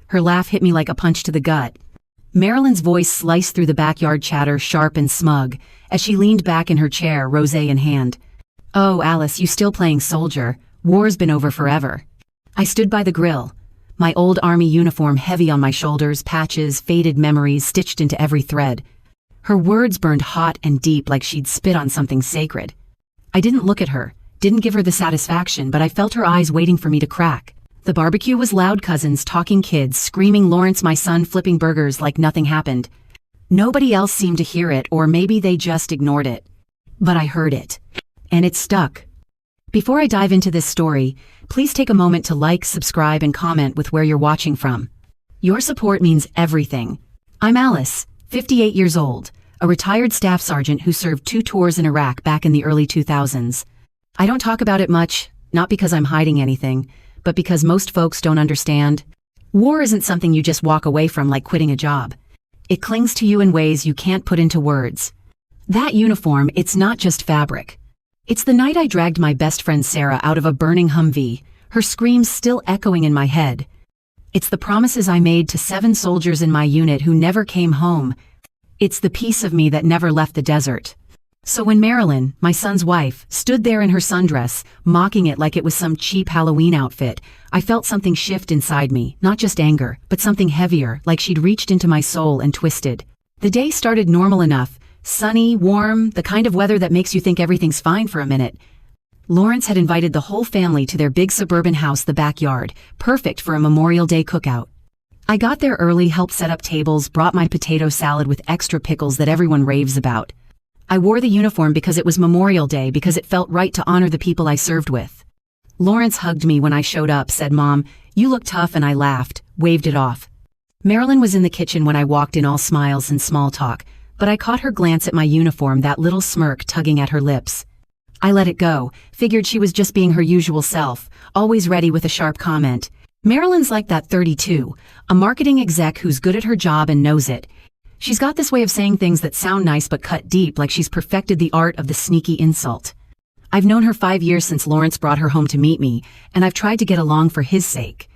Her laugh hit me like a punch to the gut. Marilyn's voice sliced through the backyard chatter, sharp and smug, as she leaned back in her chair, rosé in hand. "Oh, Alice, you still playing soldier? War's been over forever." I stood by the grill, my old army uniform heavy on my shoulders, patches, faded memories stitched into every thread. Her words burned hot and deep like she'd spit on something sacred. I didn't look at her, didn't give her the satisfaction, but I felt her eyes waiting for me to crack. The barbecue was loud, cousins, talking kids, screaming Lawrence, my son, flipping burgers like nothing happened. Nobody else seemed to hear it, or maybe they just ignored it. But I heard it. And it stuck. Before I dive into this story, please take a moment to like, subscribe, and comment with where you're watching from. Your support means everything. I'm Alice, 58 years old, a retired staff sergeant who served 2 tours in Iraq back in the early 2000s. I don't talk about it much, not because I'm hiding anything, but because most folks don't understand. War isn't something you just walk away from like quitting a job. It clings to you in ways you can't put into words. That uniform, it's not just fabric. It's the night I dragged my best friend Sarah out of a burning Humvee, her screams still echoing in my head. It's the promises I made to 7 soldiers in my unit who never came home. It's the piece of me that never left the desert. So when Marilyn, my son's wife, stood there in her sundress, mocking it like it was some cheap Halloween outfit, I felt something shift inside me, not just anger, but something heavier, like she'd reached into my soul and twisted. The day started normal enough, sunny, warm, the kind of weather that makes you think everything's fine for a minute. Lawrence had invited the whole family to their big suburban house, the backyard, perfect for a Memorial Day cookout. I got there early, helped set up tables, brought my potato salad with extra pickles that everyone raves about. I wore the uniform because it was Memorial Day, because it felt right to honor the people I served with. Lawrence hugged me when I showed up, said, "Mom, you look tough," and I laughed, waved it off. Marilyn was in the kitchen when I walked in, all smiles and small talk, but I caught her glance at my uniform, that little smirk tugging at her lips. I let it go, figured she was just being her usual self, always ready with a sharp comment. Marilyn's like that 32, a marketing exec who's good at her job and knows it. She's got this way of saying things that sound nice but cut deep, like she's perfected the art of the sneaky insult. I've known her 5 years, since Lawrence brought her home to meet me, and I've tried to get along for his sake.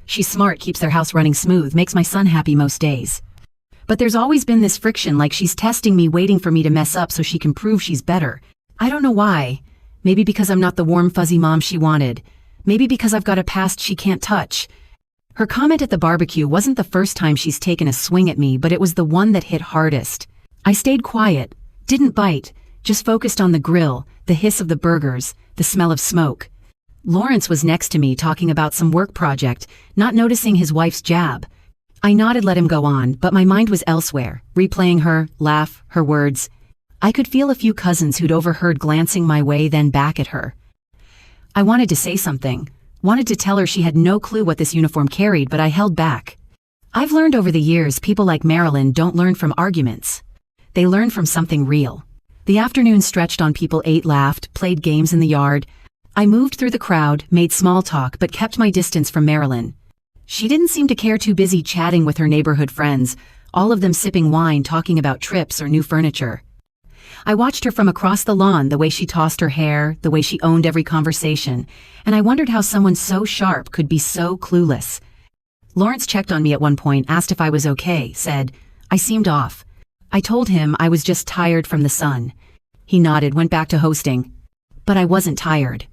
She's smart, keeps their house running smooth, makes my son happy most days. But there's always been this friction, like she's testing me, waiting for me to mess up so she can prove she's better. I don't know why. Maybe because I'm not the warm, fuzzy mom she wanted. Maybe because I've got a past she can't touch. Her comment at the barbecue wasn't the first time she's taken a swing at me, but it was the one that hit hardest. I stayed quiet, didn't bite, just focused on the grill, the hiss of the burgers, the smell of smoke. Lawrence was next to me, talking about some work project, not noticing his wife's jab. I nodded, let him go on, but my mind was elsewhere, replaying her laugh, her words. I could feel a few cousins who'd overheard glancing my way, then back at her. I wanted to say something, wanted to tell her she had no clue what this uniform carried, but I held back. I've learned over the years, people like Marilyn don't learn from arguments. They learn from something real. The afternoon stretched on, people ate, laughed, played games in the yard. I moved through the crowd, made small talk, but kept my distance from Marilyn. She didn't seem to care, too busy chatting with her neighborhood friends, all of them sipping wine, talking about trips or new furniture. I watched her from across the lawn, the way she tossed her hair, the way she owned every conversation, and I wondered how someone so sharp could be so clueless. Lawrence checked on me at one point, asked if I was okay, said I seemed off. I told him I was just tired from the sun. He nodded, went back to hosting. But I wasn't tired.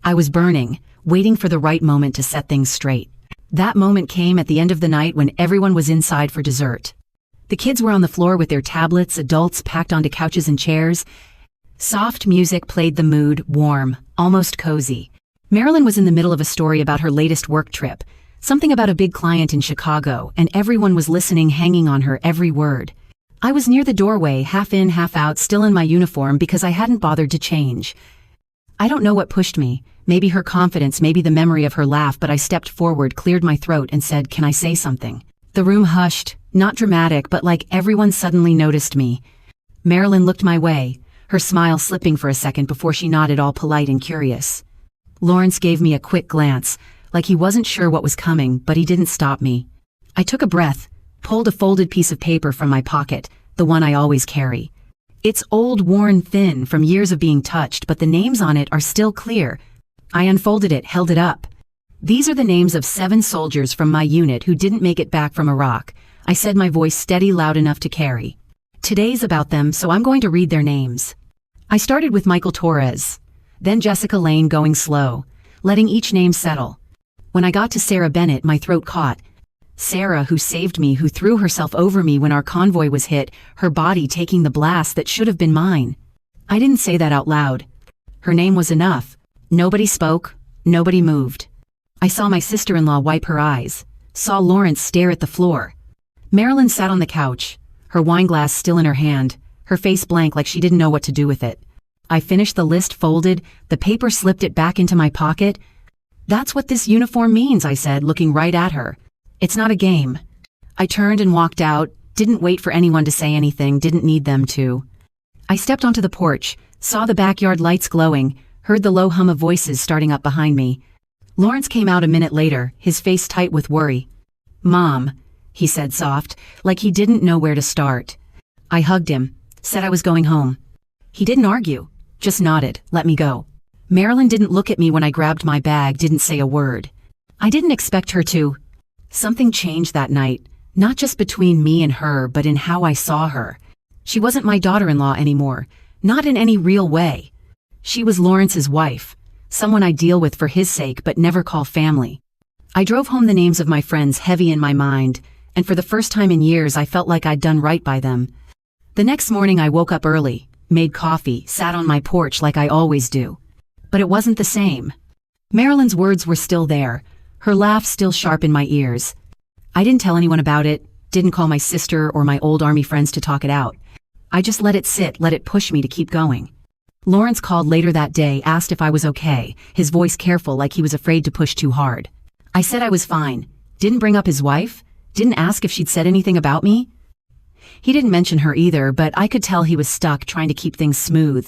I was burning, waiting for the right moment to set things straight. That moment came at the end of the night when everyone was inside for dessert. The kids were on the floor with their tablets, adults packed onto couches and chairs. Soft music played, the mood warm, almost cozy. Marilyn was in the middle of a story about her latest work trip, something about a big client in Chicago, and everyone was listening, hanging on her every word. I was near the doorway, half in, half out, still in my uniform because I hadn't bothered to change. I don't know what pushed me, maybe her confidence, maybe the memory of her laugh, but I stepped forward, cleared my throat, and said, "Can I say something?" The room hushed, not dramatic, but like everyone suddenly noticed me. Marilyn looked my way, her smile slipping for a second before she nodded, all polite and curious. Lawrence gave me a quick glance, like he wasn't sure what was coming, but he didn't stop me. I took a breath, pulled a folded piece of paper from my pocket, the one I always carry. It's old, worn, thin, from years of being touched, but the names on it are still clear. I unfolded it, held it up. "These are the names of 7 soldiers from my unit who didn't make it back from Iraq," I said, my voice steady, loud enough to carry. "Today's about them, so I'm going to read their names." I started with Michael Torres, then Jessica Lane, going slow, letting each name settle. When I got to Sarah Bennett, my throat caught. Sarah, who saved me, who threw herself over me when our convoy was hit, her body taking the blast that should have been mine. I didn't say that out loud. Her name was enough. Nobody spoke, nobody moved. I saw my sister-in-law wipe her eyes, saw Lawrence stare at the floor. Marilyn sat on the couch, her wineglass still in her hand, her face blank like she didn't know what to do with it. I finished the list, folded the paper, slipped it back into my pocket. "That's what this uniform means," I said, looking right at her. "It's not a game." I turned and walked out, didn't wait for anyone to say anything, didn't need them to. I stepped onto the porch, saw the backyard lights glowing, heard the low hum of voices starting up behind me. Lawrence came out a minute later, his face tight with worry. "Mom," he said soft, like he didn't know where to start. I hugged him, said I was going home. He didn't argue, just nodded, let me go. Marilyn didn't look at me when I grabbed my bag, didn't say a word. I didn't expect her to. Something changed that night, not just between me and her, but in how I saw her. She wasn't my daughter-in-law anymore, not in any real way. She was Lawrence's wife, someone I deal with for his sake but never call family. I drove home, the names of my friends heavy in my mind, and for the first time in years I felt like I'd done right by them. The next morning I woke up early, made coffee, sat on my porch like I always do. But it wasn't the same. Marilyn's words were still there, her laugh still sharp in my ears. I didn't tell anyone about it, didn't call my sister or my old army friends to talk it out. I just let it sit, let it push me to keep going. Lawrence called later that day, asked if I was okay, his voice careful like he was afraid to push too hard. I said I was fine, didn't bring up his wife, didn't ask if she'd said anything about me. He didn't mention her either, but I could tell he was stuck trying to keep things smooth.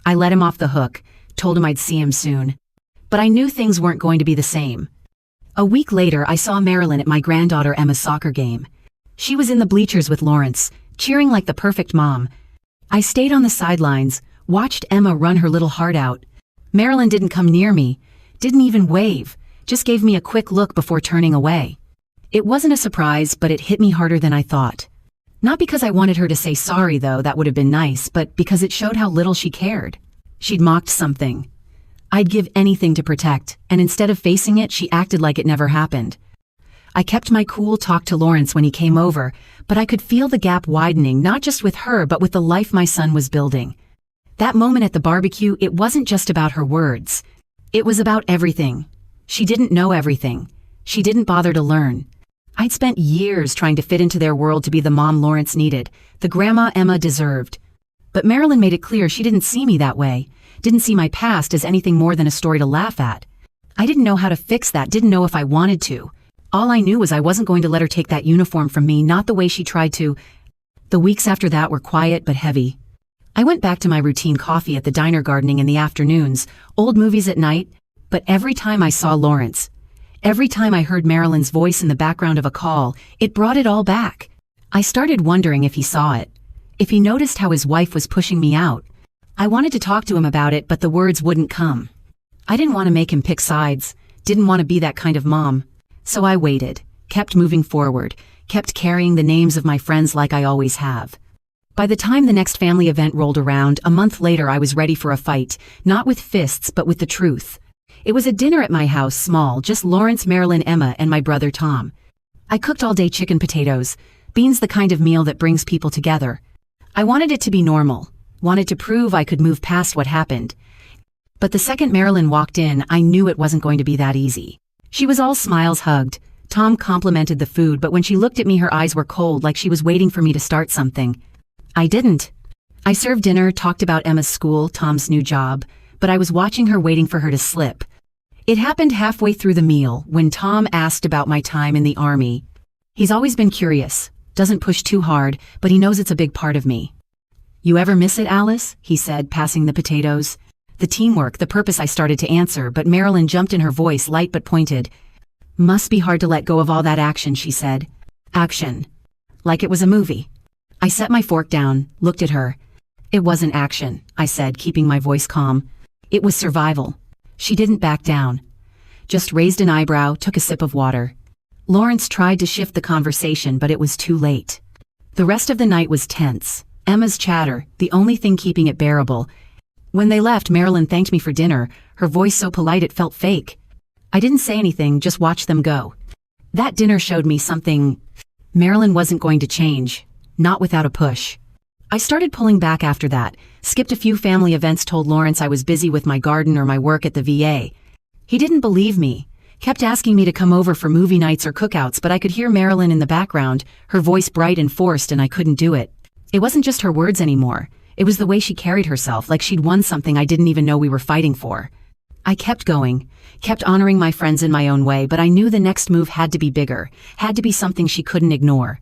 I let him off the hook, told him I'd see him soon. But I knew things weren't going to be the same. A week later, I saw Marilyn at my granddaughter Emma's soccer game. She was in the bleachers with Lawrence, cheering like the perfect mom. I stayed on the sidelines, watched Emma run her little heart out. Marilyn didn't come near me, didn't even wave, just gave me a quick look before turning away. It wasn't a surprise, but it hit me harder than I thought. Not because I wanted her to say sorry, though, that would have been nice, but because it showed how little she cared. She'd mocked something I'd give anything to protect, and instead of facing it, she acted like it never happened. I kept my cool, talked to Lawrence when he came over, but I could feel the gap widening, not just with her, but with the life my son was building. That moment at the barbecue, it wasn't just about her words. It was about everything. She didn't know everything. She didn't bother to learn. I'd spent years trying to fit into their world, to be the mom Lawrence needed, the grandma Emma deserved. But Marilyn made it clear she didn't see me that way, didn't see my past as anything more than a story to laugh at. I didn't know how to fix that, didn't know if I wanted to. All I knew was I wasn't going to let her take that uniform from me, not the way she tried to. The weeks after that were quiet but heavy. I went back to my routine: coffee at the diner, gardening in the afternoons, old movies at night. But every time I saw Lawrence, every time I heard Marilyn's voice in the background of a call, it brought it all back. I started wondering if he saw it, if he noticed how his wife was pushing me out. I wanted to talk to him about it, but the words wouldn't come. I didn't want to make him pick sides, didn't want to be that kind of mom. So I waited, kept moving forward, kept carrying the names of my friends like I always have. By the time the next family event rolled around, a month later, I was ready for a fight, not with fists, but with the truth. It was a dinner at my house, small, just Lawrence, Marilyn, Emma, and my brother Tom. I cooked all day chicken potatoes, beans, the kind of meal that brings people together. I wanted it to be normal, wanted to prove I could move past what happened. But the second Marilyn walked in, I knew it wasn't going to be that easy. She was all smiles, hugged. Tom complimented the food, but when she looked at me, her eyes were cold, like she was waiting for me to start something. I didn't. I served dinner, talked about Emma's school, Tom's new job, but I was watching her, waiting for her to slip. It happened halfway through the meal, when Tom asked about my time in the army. He's always been curious, doesn't push too hard, but he knows it's a big part of me. "You ever miss it, Alice?" he said, passing the potatoes. The teamwork, the purpose. I started to answer, but Marilyn jumped in, her voice light but pointed. "Must be hard to let go of all that action," she said. "Action. Like it was a movie." I set my fork down, looked at her. "It wasn't action," I said, keeping my voice calm. "It was survival." She didn't back down. just raised an eyebrow, took a sip of water. Lawrence tried to shift the conversation, but it was too late. The rest of the night was tense. Emma's chatter, the only thing keeping it bearable. When they left, Marilyn thanked me for dinner, her voice so polite it felt fake. I didn't say anything, just watched them go. That dinner showed me something. Marilyn wasn't going to change, not without a push. I started pulling back after that, skipped a few family events, told Lawrence I was busy with my garden or my work at the VA. He didn't believe me, kept asking me to come over for movie nights or cookouts, but I could hear Marilyn in the background, her voice bright and forced, and I couldn't do it. It wasn't just her words anymore. It was the way she carried herself, like she'd won something I didn't even know we were fighting for. I kept going, kept honoring my friends in my own way, but I knew the next move had to be bigger, had to be something she couldn't ignore.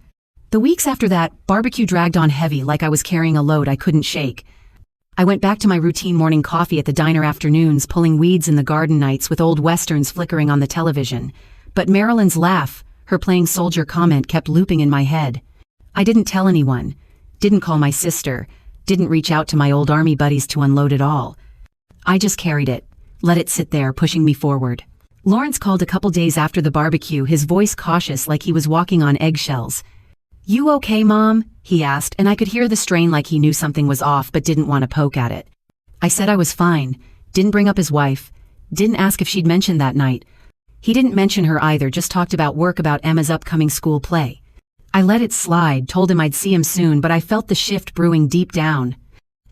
The weeks after that, barbecue dragged on heavy, like I was carrying a load I couldn't shake. I went back to my routine morning coffee at the diner, afternoons pulling weeds in the garden, nights with old westerns flickering on the television. But Marilyn's laugh, her playing soldier comment kept looping in my head. I didn't tell anyone, didn't call my sister, didn't reach out to my old army buddies to unload it all. I just carried it, let it sit there, pushing me forward. Lawrence called a couple days after the barbecue, his voice cautious, like he was walking on eggshells. "You okay, Mom?" he asked, and I could hear the strain, like he knew something was off but didn't want to poke at it. I said I was fine, didn't bring up his wife, didn't ask if she'd mentioned that night. He didn't mention her either, just talked about work, about Emma's upcoming school play. I let it slide, told him I'd see him soon, but I felt the shift brewing deep down.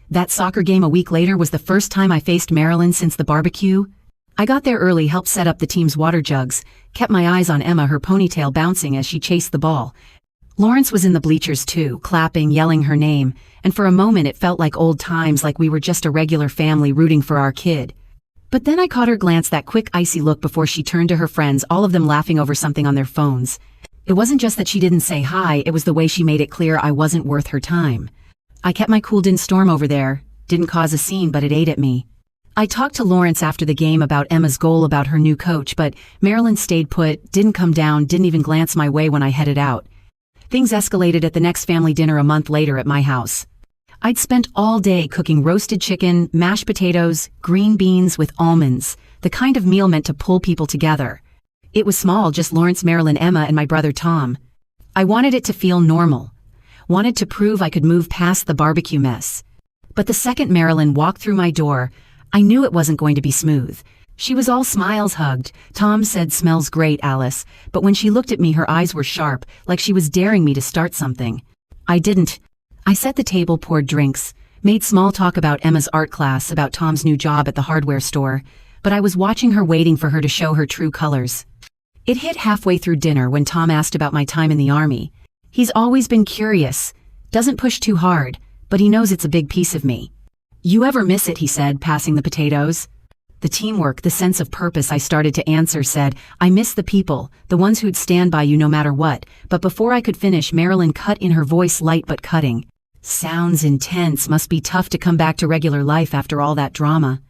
That soccer game a week later was the first time I faced Marilyn since the barbecue. I got there early, helped set up the team's water jugs, kept my eyes on Emma, her ponytail bouncing as she chased the ball. Lawrence was in the bleachers too, clapping, yelling her name, and for a moment it felt like old times, like we were just a regular family rooting for our kid. But then I caught her glance, that quick icy look before she turned to her friends, all of them laughing over something on their phones. It wasn't just that she didn't say hi, it was the way she made it clear I wasn't worth her time. I kept my cool, didn't storm over there, didn't cause a scene, but it ate at me. I talked to Lawrence after the game about Emma's goal, about her new coach, but Marilyn stayed put, didn't come down, didn't even glance my way when I headed out. Things escalated at the next family dinner a month later at my house. I'd spent all day cooking roasted chicken, mashed potatoes, green beans with almonds, the kind of meal meant to pull people together. It was small, just Lawrence, Marilyn, Emma, and my brother Tom. I wanted it to feel normal. Wanted to prove I could move past the barbecue mess. But the second Marilyn walked through my door, I knew it wasn't going to be smooth. She was all smiles, hugged. Tom said, "Smells great, Alice," but when she looked at me, her eyes were sharp, like she was daring me to start something. I didn't. I set the table, poured drinks, made small talk about Emma's art class, about Tom's new job at the hardware store, but I was watching her, waiting for her to show her true colors. It hit halfway through dinner when Tom asked about my time in the army. He's always been curious, doesn't push too hard, but he knows it's a big piece of me. "You ever miss it?" he said, passing the potatoes. The teamwork, the sense of purpose. I started to answer, said, "I miss the people, the ones who'd stand by you no matter what," but before I could finish, Marilyn cut in, her voice light but cutting. "Sounds intense, must be tough to come back to regular life after all that drama."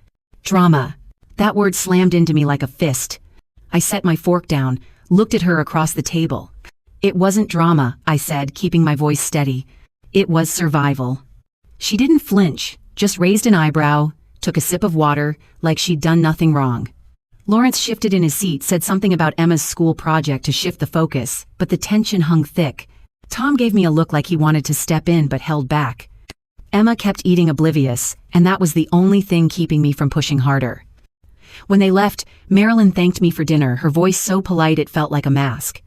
Drama. That word slammed into me like a fist. I set my fork down, looked at her across the table. "It wasn't drama," I said, keeping my voice steady. "It was survival." She didn't flinch, just raised an eyebrow, took a sip of water, like she'd done nothing wrong. Lawrence shifted in his seat, said something about Emma's school project to shift the focus, but the tension hung thick. Tom gave me a look like he wanted to step in but held back. Emma kept eating, oblivious, and that was the only thing keeping me from pushing harder. When they left, Marilyn thanked me for dinner, her voice so polite it felt like a mask.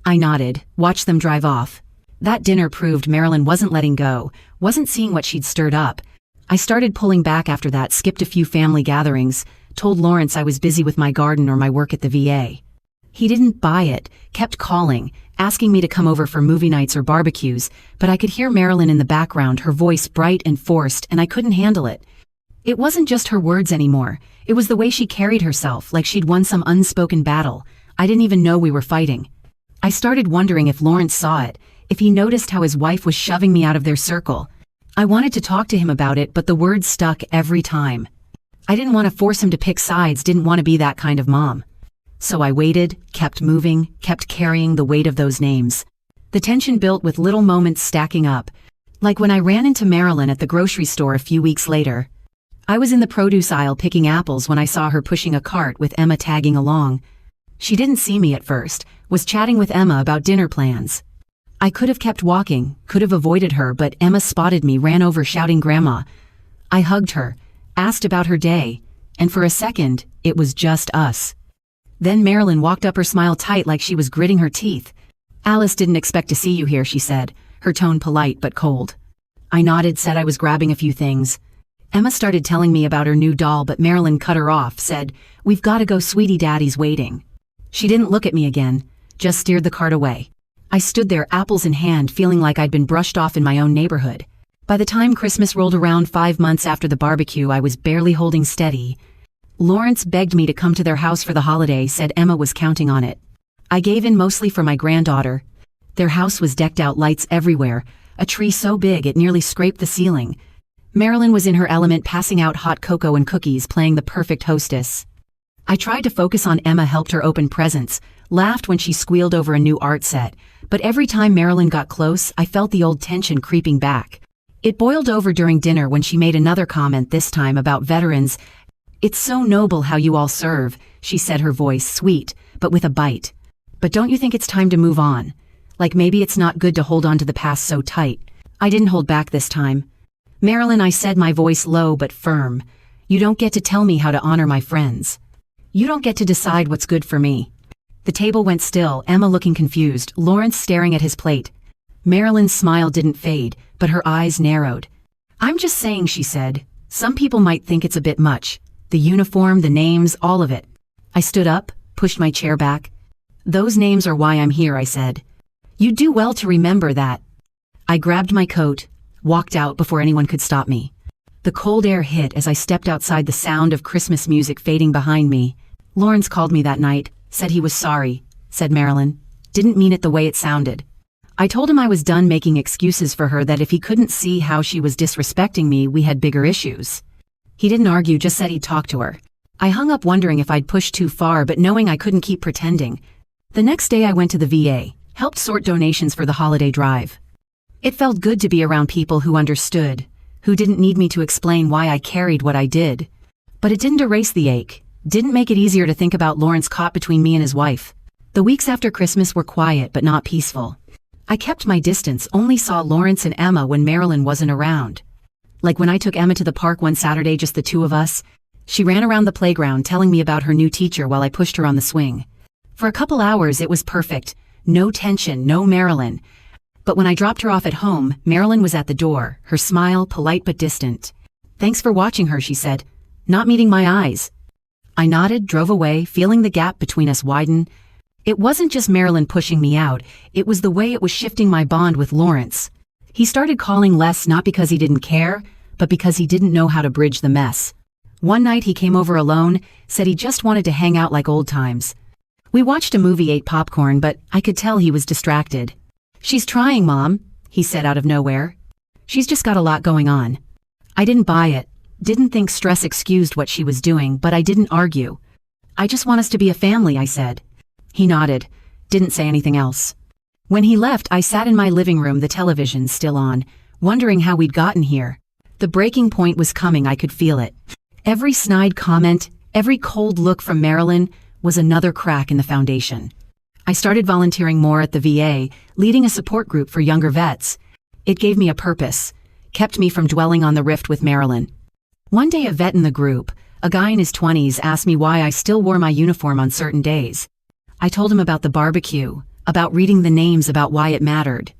I nodded, watched them drive off. That dinner proved Marilyn wasn't letting go, wasn't seeing what she'd stirred up. I started pulling back after that, skipped a few family gatherings, told Lawrence I was busy with my garden or my work at the VA. He didn't buy it, kept calling, asking me to come over for movie nights or barbecues, but I could hear Marilyn in the background, her voice bright and forced, and I couldn't handle it. It wasn't just her words anymore, it was the way she carried herself, like she'd won some unspoken battle. I didn't even know we were fighting. I started wondering if Lawrence saw it, if he noticed how his wife was shoving me out of their circle. I wanted to talk to him about it, but the words stuck every time. I didn't want to force him to pick sides, didn't want to be that kind of mom. So I waited, kept moving, kept carrying the weight of those names. The tension built with little moments stacking up, like when I ran into Marilyn at the grocery store a few weeks later. I was in the produce aisle picking apples when I saw her pushing a cart with Emma tagging along. She didn't see me at first, was chatting with Emma about dinner plans. I could have kept walking, could have avoided her, but Emma spotted me, ran over shouting Grandma. I hugged her, asked about her day, and for a second, it was just us. Then Marilyn walked up, her smile tight like she was gritting her teeth. Alice didn't expect to see you here, she said, her tone polite but cold. I nodded, said I was grabbing a few things. Emma started telling me about her new doll, but Marilyn cut her off, said, "We've got to go, sweetie, Daddy's waiting." She didn't look at me again, just steered the cart away. I stood there, apples in hand, feeling like I'd been brushed off in my own neighborhood. By the time Christmas rolled around 5 months after the barbecue, I was barely holding steady. Lawrence begged me to come to their house for the holiday, said Emma was counting on it. I gave in, mostly for my granddaughter. Their house was decked out, lights everywhere, a tree so big it nearly scraped the ceiling. Marilyn was in her element, passing out hot cocoa and cookies, playing the perfect hostess. I tried to focus on Emma, helped her open presents, laughed when she squealed over a new art set, but every time Marilyn got close, I felt the old tension creeping back. It boiled over during dinner when she made another comment, this time about veterans. "It's so noble how you all serve," she said, her voice sweet, but with a bite. "But don't you think it's time to move on? Like maybe it's not good to hold on to the past so tight." I didn't hold back this time. "Marilyn," I said, my voice low but firm, "you don't get to tell me how to honor my friends. You don't get to decide what's good for me." The table went still, Emma looking confused, Lawrence staring at his plate. Marilyn's smile didn't fade, but her eyes narrowed. "I'm just saying," she said. "Some people might think it's a bit much. The uniform, the names, all of it." I stood up, pushed my chair back. "Those names are why I'm here," I said. "You do well to remember that." I grabbed my coat, walked out before anyone could stop me. The cold air hit as I stepped outside, the sound of Christmas music fading behind me. "Lawrence called me that night, said he was sorry," said Marilyn. "Didn't mean it the way it sounded. I told him I was done making excuses for her, that if he couldn't see how she was disrespecting me, we had bigger issues. He didn't argue, just said he'd talk to her." I hung up wondering if I'd pushed too far, but knowing I couldn't keep pretending. The next day I went to the VA, helped sort donations for the holiday drive. It felt good to be around people who understood, who didn't need me to explain why I carried what I did. But it didn't erase the ache, didn't make it easier to think about Lawrence caught between me and his wife. The weeks after Christmas were quiet but not peaceful. I kept my distance, only saw Lawrence and Emma when Marilyn wasn't around. Like when I took Emma to the park one Saturday, just the two of us. She ran around the playground telling me about her new teacher while I pushed her on the swing. For a couple hours it was perfect, no tension, no Marilyn. But when I dropped her off at home, Marilyn was at the door, her smile polite but distant. "Thanks for watching her," she said, not meeting my eyes. I nodded, drove away, feeling the gap between us widen. It wasn't just Marilyn pushing me out, it was the way it was shifting my bond with Lawrence. He started calling less, not because he didn't care, but because he didn't know how to bridge the mess. One night he came over alone, said he just wanted to hang out like old times. We watched a movie, ate popcorn, but I could tell he was distracted. "She's trying, Mom," he said out of nowhere. "She's just got a lot going on." I didn't buy it, didn't think stress excused what she was doing, but I didn't argue. "I just want us to be a family," I said. He nodded, didn't say anything else. When he left, I sat in my living room, the television still on, wondering how we'd gotten here. The breaking point was coming, I could feel it. Every snide comment, every cold look from Marilyn was another crack in the foundation. I started volunteering more at the VA, leading a support group for younger vets. It gave me a purpose, kept me from dwelling on the rift with Marilyn. One day a vet in the group, a guy in his 20s, asked me why I still wore my uniform on certain days. I told him about the barbecue, about reading the names, about why it mattered.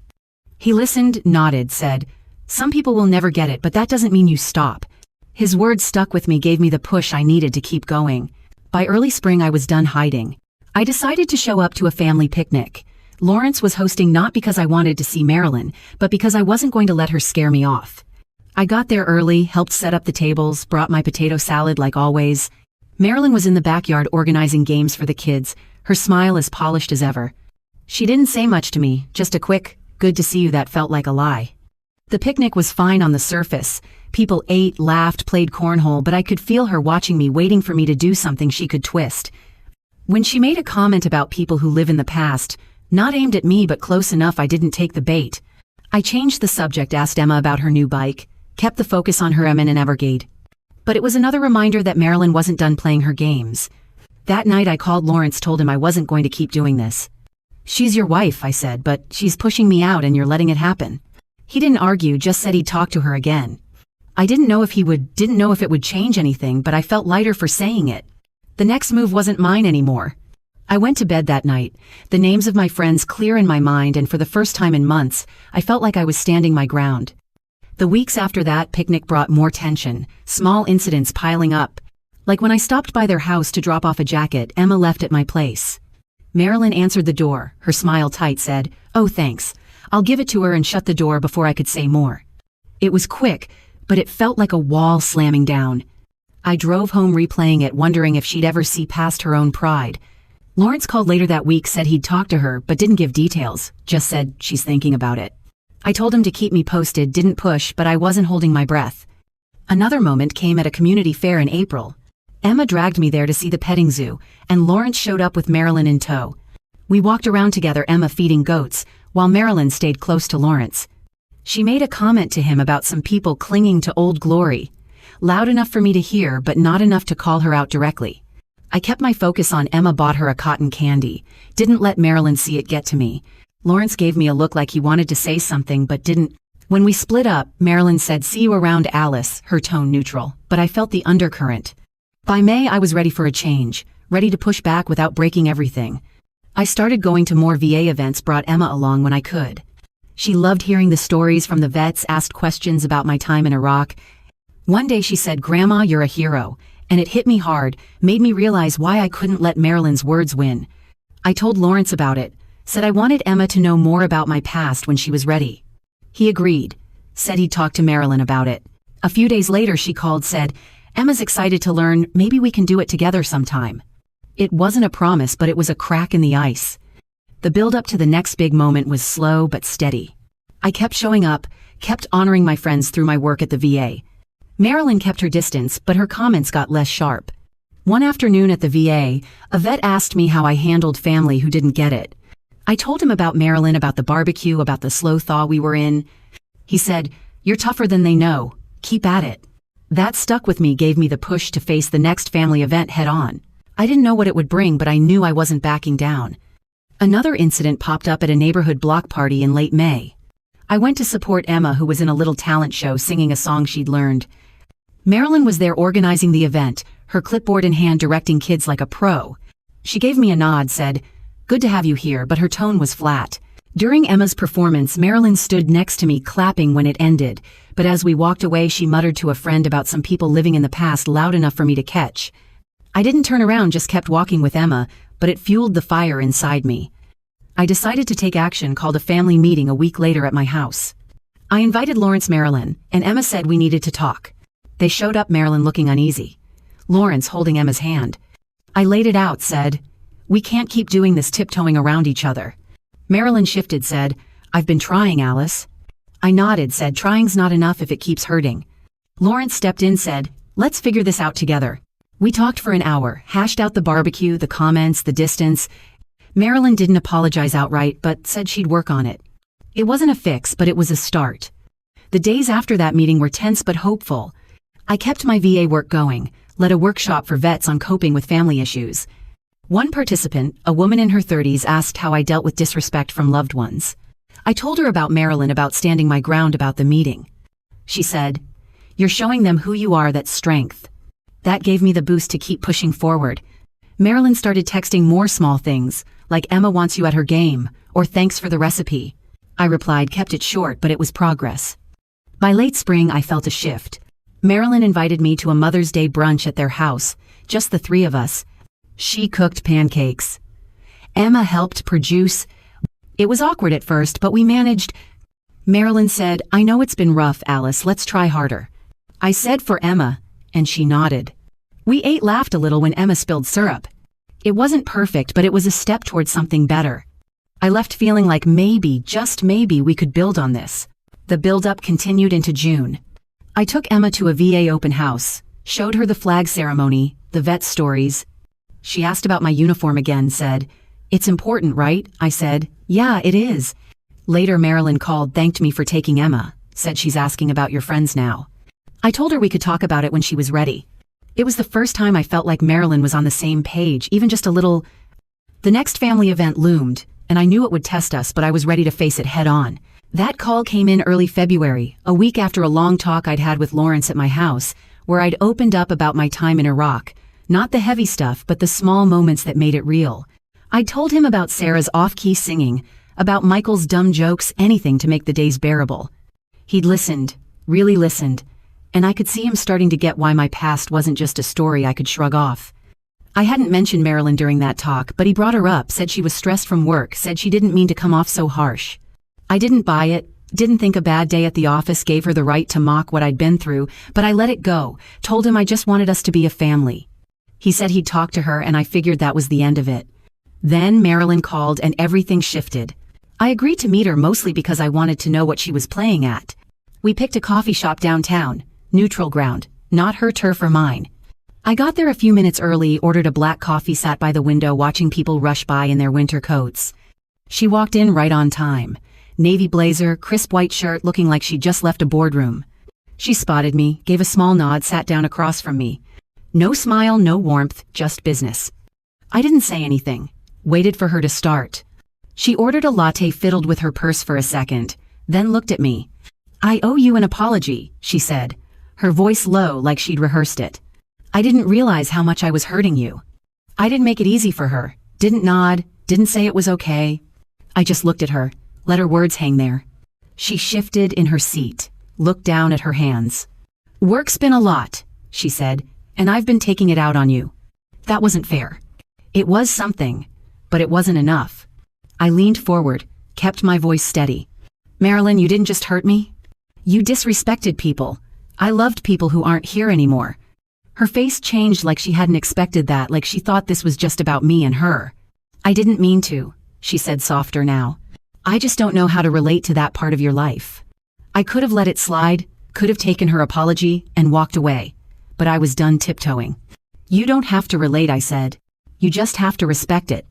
He listened, nodded, said, "Some people will never get it, but that doesn't mean you stop." His words stuck with me, gave me the push I needed to keep going. By early spring I was done hiding. I decided to show up to a family picnic. Lawrence was hosting, not because I wanted to see Marilyn, but because I wasn't going to let her scare me off. I got there early, helped set up the tables, brought my potato salad like always. Marilyn was in the backyard organizing games for the kids, her smile as polished as ever. She didn't say much to me, just a quick, "Good to see you," that felt like a lie. The picnic was fine on the surface. People ate, laughed, played cornhole, but I could feel her watching me, waiting for me to do something she could twist. When she made a comment about people who live in the past, not aimed at me but close enough I didn't take the bait. I changed the subject, asked Emma about her new bike, kept the focus on her M and Evergade. But it was another reminder that Marilyn wasn't done playing her games. That night I called Lawrence, told him I wasn't going to keep doing this. "She's your wife," I said, "but she's pushing me out and you're letting it happen." He didn't argue, just said he'd talk to her again. I didn't know if it would change anything, but I felt lighter for saying it. The next move wasn't mine anymore. I went to bed that night, the names of my friends clear in my mind, and for the first time in months, I felt like I was standing my ground. The weeks after that picnic brought more tension, small incidents piling up. Like when I stopped by their house to drop off a jacket Emma left at my place. Marilyn answered the door, her smile tight, said, "Oh thanks, I'll give it to her," and shut the door before I could say more. It was quick, but it felt like a wall slamming down. I drove home replaying it, wondering if she'd ever see past her own pride. Lawrence called later that week, said he'd talked to her, but didn't give details, just said she's thinking about it. I told him to keep me posted, didn't push, but I wasn't holding my breath. Another moment came at a community fair in April. Emma dragged me there to see the petting zoo, and Lawrence showed up with Marilyn in tow. We walked around together, Emma feeding goats, while Marilyn stayed close to Lawrence. She made a comment to him about some people clinging to old glory. Loud enough for me to hear, but not enough to call her out directly. I kept my focus on Emma, bought her a cotton candy, didn't let Marilyn see it get to me. Lawrence gave me a look like he wanted to say something but didn't. When we split up, Marilyn said, "See you around, Alice," her tone neutral, but I felt the undercurrent. By May I was ready for a change, ready to push back without breaking everything. I started going to more VA events, brought Emma along when I could. She loved hearing the stories from the vets, asked questions about my time in Iraq. One day she said, "Grandma, you're a hero," and it hit me hard, made me realize why I couldn't let Marilyn's words win. I told Lawrence about it, said I wanted Emma to know more about my past when she was ready. He agreed, said he'd talk to Marilyn about it. A few days later she called, said, "Emma's excited to learn, maybe we can do it together sometime." It wasn't a promise, but it was a crack in the ice. The build-up to the next big moment was slow but steady. I kept showing up, kept honoring my friends through my work at the VA. Marilyn kept her distance, but her comments got less sharp. One afternoon at the VA, a vet asked me how I handled family who didn't get it. I told him about Marilyn, about the barbecue, about the slow thaw we were in. He said, "You're tougher than they know. Keep at it." That stuck with me, gave me the push to face the next family event head on. I didn't know what it would bring, but I knew I wasn't backing down. Another incident popped up at a neighborhood block party in late May. I went to support Emma, who was in a little talent show singing a song she'd learned. Marilyn was there organizing the event, her clipboard in hand, directing kids like a pro. She gave me a nod, said, "Good to have you here," but her tone was flat. During Emma's performance, Marilyn stood next to me, clapping when it ended, but as we walked away she muttered to a friend about some people living in the past, loud enough for me to catch. I didn't turn around, just kept walking with Emma, but it fueled the fire inside me. I decided to take action, called a family meeting a week later at my house. I invited Lawrence, Marilyn, and Emma said we needed to talk. They showed up, Marilyn looking uneasy, Lawrence holding Emma's hand. I laid it out, said, "We can't keep doing this, tiptoeing around each other." Marilyn shifted, said, "I've been trying, Alice." I nodded, said, "Trying's not enough if it keeps hurting." Lawrence stepped in, said, "Let's figure this out together." We talked for an hour, hashed out the barbecue, the comments, the distance. Marilyn didn't apologize outright, but said she'd work on it. It wasn't a fix, but it was a start. The days after that meeting were tense but hopeful. I kept my VA work going, led a workshop for vets on coping with family issues. One participant, a woman in her 30s, asked how I dealt with disrespect from loved ones. I told her about Marilyn, about standing my ground, about the meeting. She said, "You're showing them who you are, that's strength." That gave me the boost to keep pushing forward. Marilyn started texting more small things, like "Emma wants you at her game," or "Thanks for the recipe." I replied, kept it short, but it was progress. By late spring I felt a shift. Marilyn invited me to a Mother's Day brunch at their house, just the three of us. She cooked pancakes. Emma helped produce. It was awkward at first, but we managed. Marilyn said, "I know it's been rough, Alice, let's try harder." I said, "For Emma," and she nodded. We ate, laughed a little when Emma spilled syrup. It wasn't perfect, but it was a step towards something better. I left feeling like maybe, just maybe, we could build on this. The build-up continued into June. I took Emma to a VA open house, showed her the flag ceremony, the vet stories. She asked about my uniform again, said, "It's important, right?" I said, "Yeah, it is." Later Marilyn called, thanked me for taking Emma, said she's asking about your friends now. I told her we could talk about it when she was ready. It was the first time I felt like Marilyn was on the same page, even just a little. The next family event loomed, and I knew it would test us, but I was ready to face it head on. That call came in early February, a week after a long talk I'd had with Lawrence at my house, where I'd opened up about my time in Iraq. Not the heavy stuff, but the small moments that made it real. I'd told him about Sarah's off-key singing, about Michael's dumb jokes, anything to make the days bearable. He'd listened, really listened, and I could see him starting to get why my past wasn't just a story I could shrug off. I hadn't mentioned Marilyn during that talk, but he brought her up, said she was stressed from work, said she didn't mean to come off so harsh. I didn't buy it, didn't think a bad day at the office gave her the right to mock what I'd been through, but I let it go, told him I just wanted us to be a family. He said he'd talk to her, and I figured that was the end of it. Then Marilyn called and everything shifted. I agreed to meet her mostly because I wanted to know what she was playing at. We picked a coffee shop downtown, neutral ground, not her turf or mine. I got there a few minutes early, ordered a black coffee, sat by the window watching people rush by in their winter coats. She walked in right on time. Navy blazer, crisp white shirt, looking like she'd just left a boardroom. She spotted me, gave a small nod, sat down across from me. No smile, no warmth, just business. I didn't say anything, waited for her to start. She ordered a latte, fiddled with her purse for a second, then looked at me. "I owe you an apology," she said, her voice low like she'd rehearsed it. "I didn't realize how much I was hurting you." I didn't make it easy for her, didn't nod, didn't say it was okay. I just looked at her, let her words hang there. She shifted in her seat, looked down at her hands. "Work's been a lot," she said, "and I've been taking it out on you. That wasn't fair. It was something, but it wasn't enough." I leaned forward, kept my voice steady. "Marilyn, you didn't just hurt me. You disrespected people. I loved people who aren't here anymore." Her face changed like she hadn't expected that, like she thought this was just about me and her. "I didn't mean to," she said softer now. "I just don't know how to relate to that part of your life." I could have let it slide, could have taken her apology and walked away, but I was done tiptoeing. "You don't have to relate," I said. "You just have to respect it."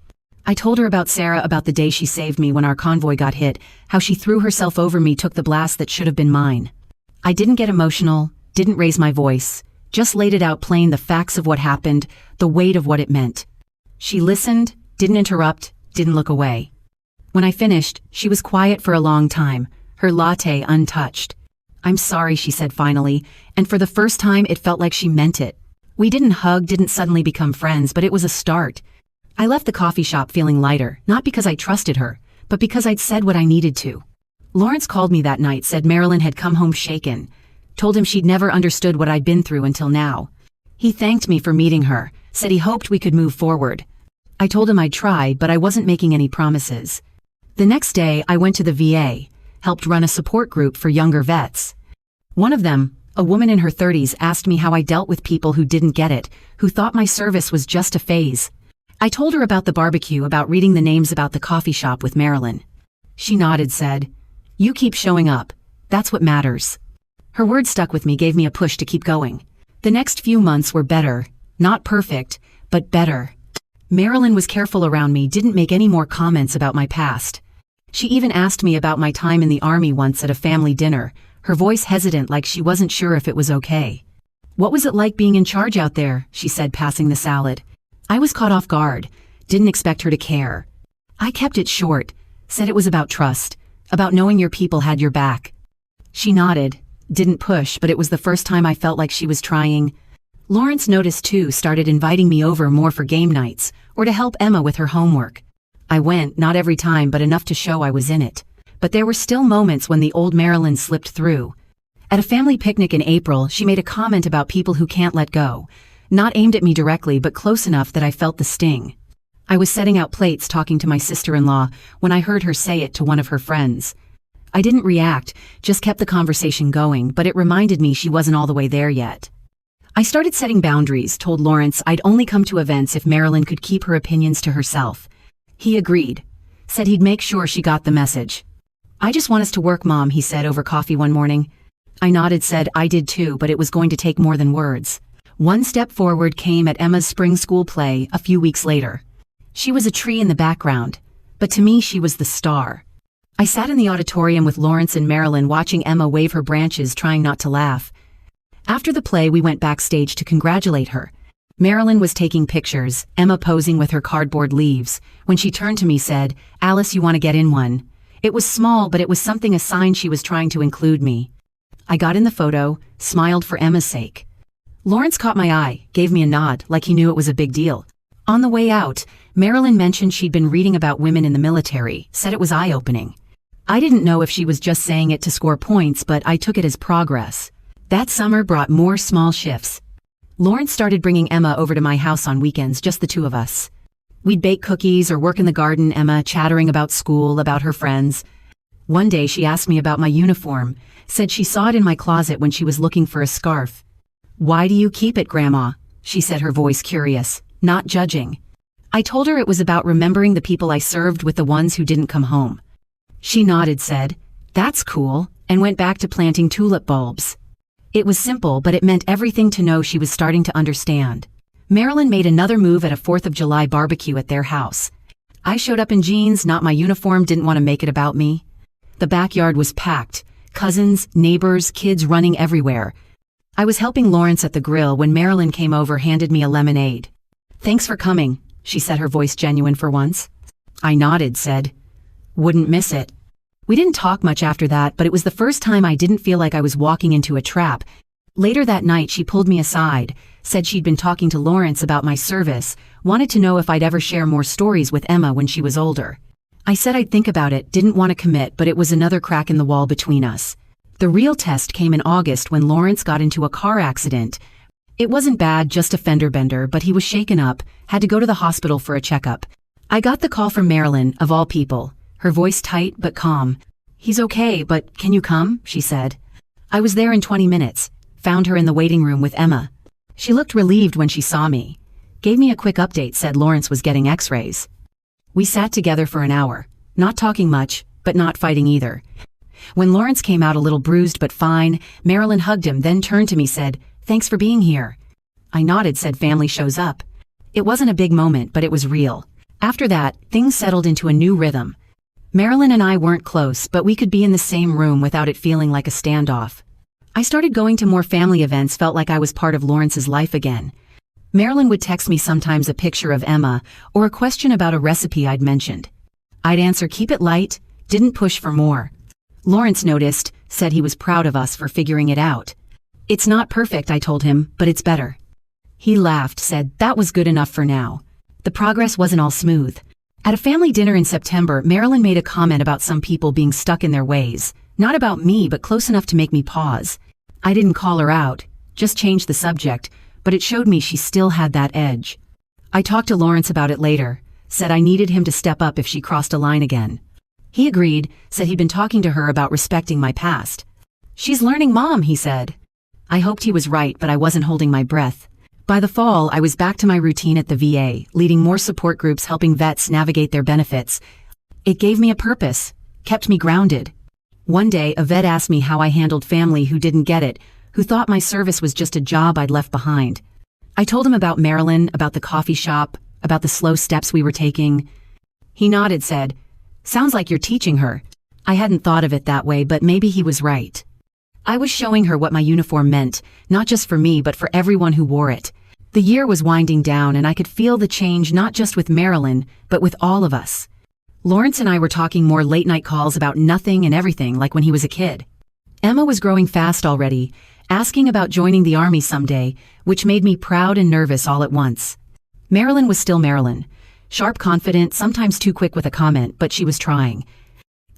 I told her about Sarah, about the day she saved me when our convoy got hit, how she threw herself over me, took the blast that should have been mine. I didn't get emotional, didn't raise my voice, just laid it out plain, the facts of what happened, the weight of what it meant. She listened, didn't interrupt, didn't look away. When I finished, she was quiet for a long time, her latte untouched. "I'm sorry," she said finally, and for the first time it felt like she meant it. We didn't hug, didn't suddenly become friends, but it was a start. I left the coffee shop feeling lighter, not because I trusted her, but because I'd said what I needed to. Lawrence called me that night, said Marilyn had come home shaken, told him she'd never understood what I'd been through until now. He thanked me for meeting her, said he hoped we could move forward. I told him I'd try, but I wasn't making any promises. The next day, I went to the VA, helped run a support group for younger vets. One of them, a woman in her 30s, asked me how I dealt with people who didn't get it, who thought my service was just a phase. I told her about the barbecue, about reading the names, about the coffee shop with Marilyn. She nodded, said, "You keep showing up. That's what matters." Her words stuck with me, gave me a push to keep going. The next few months were better, not perfect, but better. Marilyn was careful around me, didn't make any more comments about my past. She even asked me about my time in the army once at a family dinner, her voice hesitant like she wasn't sure if it was okay. "What was it like being in charge out there?" she said, passing the salad. I was caught off guard, didn't expect her to care. I kept it short, said it was about trust, about knowing your people had your back. She nodded, didn't push, but it was the first time I felt like she was trying. Lawrence noticed too, started inviting me over more for game nights, or to help Emma with her homework. I went, not every time, but enough to show I was in it. But there were still moments when the old Marilyn slipped through. At a family picnic in April, she made a comment about people who can't let go. Not aimed at me directly, but close enough that I felt the sting. I was setting out plates talking to my sister-in-law when I heard her say it to one of her friends. I didn't react, just kept the conversation going, but it reminded me she wasn't all the way there yet. I started setting boundaries, told Lawrence I'd only come to events if Marilyn could keep her opinions to herself. He agreed, said he'd make sure she got the message. "I just want us to work, Mom," he said over coffee one morning. I nodded, said I did too, but it was going to take more than words. One step forward came at Emma's spring school play a few weeks later. She was a tree in the background, but to me she was the star. I sat in the auditorium with Lawrence and Marilyn watching Emma wave her branches, trying not to laugh. After the play, we went backstage to congratulate her. Marilyn was taking pictures, Emma posing with her cardboard leaves. When she turned to me, said, "Alice, you want to get in one?" It was small, but it was something, a sign she was trying to include me. I got in the photo, smiled for Emma's sake. Lawrence caught my eye, gave me a nod, like he knew it was a big deal. On the way out, Marilyn mentioned she'd been reading about women in the military, said it was eye-opening. I didn't know if she was just saying it to score points, but I took it as progress. That summer brought more small shifts. Lawrence started bringing Emma over to my house on weekends, just the two of us. We'd bake cookies or work in the garden, Emma chattering about school, about her friends. One day she asked me about my uniform, said she saw it in my closet when she was looking for a scarf. "Why do you keep it, Grandma?" she said, her voice curious, not judging. I told her it was about remembering the people I served with, the ones who didn't come home. She nodded, said, "That's cool," and went back to planting tulip bulbs. It was simple, but it meant everything to know she was starting to understand. Marilyn made another move at a 4th of July barbecue at their house. I showed up in jeans, not my uniform, didn't want to make it about me. The backyard was packed, cousins, neighbors, kids running everywhere. I was helping Lawrence at the grill when Marilyn came over, handed me a lemonade. "Thanks for coming," she said, her voice genuine for once. I nodded, said, "Wouldn't miss it." We didn't talk much after that, but it was the first time I didn't feel like I was walking into a trap. Later that night, she pulled me aside, said she'd been talking to Lawrence about my service, wanted to know if I'd ever share more stories with Emma when she was older. I said I'd think about it, didn't want to commit, but it was another crack in the wall between us. The real test came in August when Lawrence got into a car accident. It wasn't bad, just a fender bender, but he was shaken up, had to go to the hospital for a checkup. I got the call from Marilyn, of all people, her voice tight but calm. "He's okay, but can you come?" she said. I was there in 20 minutes, found her in the waiting room with Emma. She looked relieved when she saw me. Gave me a quick update, said Lawrence was getting x-rays. We sat together for an hour, not talking much, but not fighting either. When Lawrence came out a little bruised but fine, Marilyn hugged him, then turned to me, said, "Thanks for being here." I nodded, said, "Family shows up." It wasn't a big moment, but it was real. After that, things settled into a new rhythm. Marilyn and I weren't close, but we could be in the same room without it feeling like a standoff. I started going to more family events, felt like I was part of Lawrence's life again. Marilyn would text me sometimes a picture of Emma or a question about a recipe I'd mentioned. I'd answer, "Keep it light," didn't push for more. Lawrence noticed, said he was proud of us for figuring it out. "It's not perfect," I told him, "but it's better." He laughed, said that was good enough for now. The progress wasn't all smooth. At a family dinner in September, Marilyn made a comment about some people being stuck in their ways. Not about me, but close enough to make me pause. I didn't call her out, just changed the subject, but it showed me she still had that edge. I talked to Lawrence about it later, said I needed him to step up if she crossed a line again. He agreed, said he'd been talking to her about respecting my past. "She's learning, Mom," he said. I hoped he was right, but I wasn't holding my breath. By the fall, I was back to my routine at the VA, leading more support groups, helping vets navigate their benefits. It gave me a purpose, kept me grounded. One day, a vet asked me how I handled family who didn't get it, who thought my service was just a job I'd left behind. I told him about Marilyn, about the coffee shop, about the slow steps we were taking. He nodded, said, "Sounds like you're teaching her." I hadn't thought of it that way, but maybe he was right. I was showing her what my uniform meant, not just for me, but for everyone who wore it. The year was winding down, and I could feel the change not just with Marilyn, but with all of us. Lawrence and I were talking more late-night calls about nothing and everything, like when he was a kid. Emma was growing fast already, asking about joining the Army someday, which made me proud and nervous all at once. Marilyn was still Marilyn. Sharp, confident, sometimes too quick with a comment, but she was trying.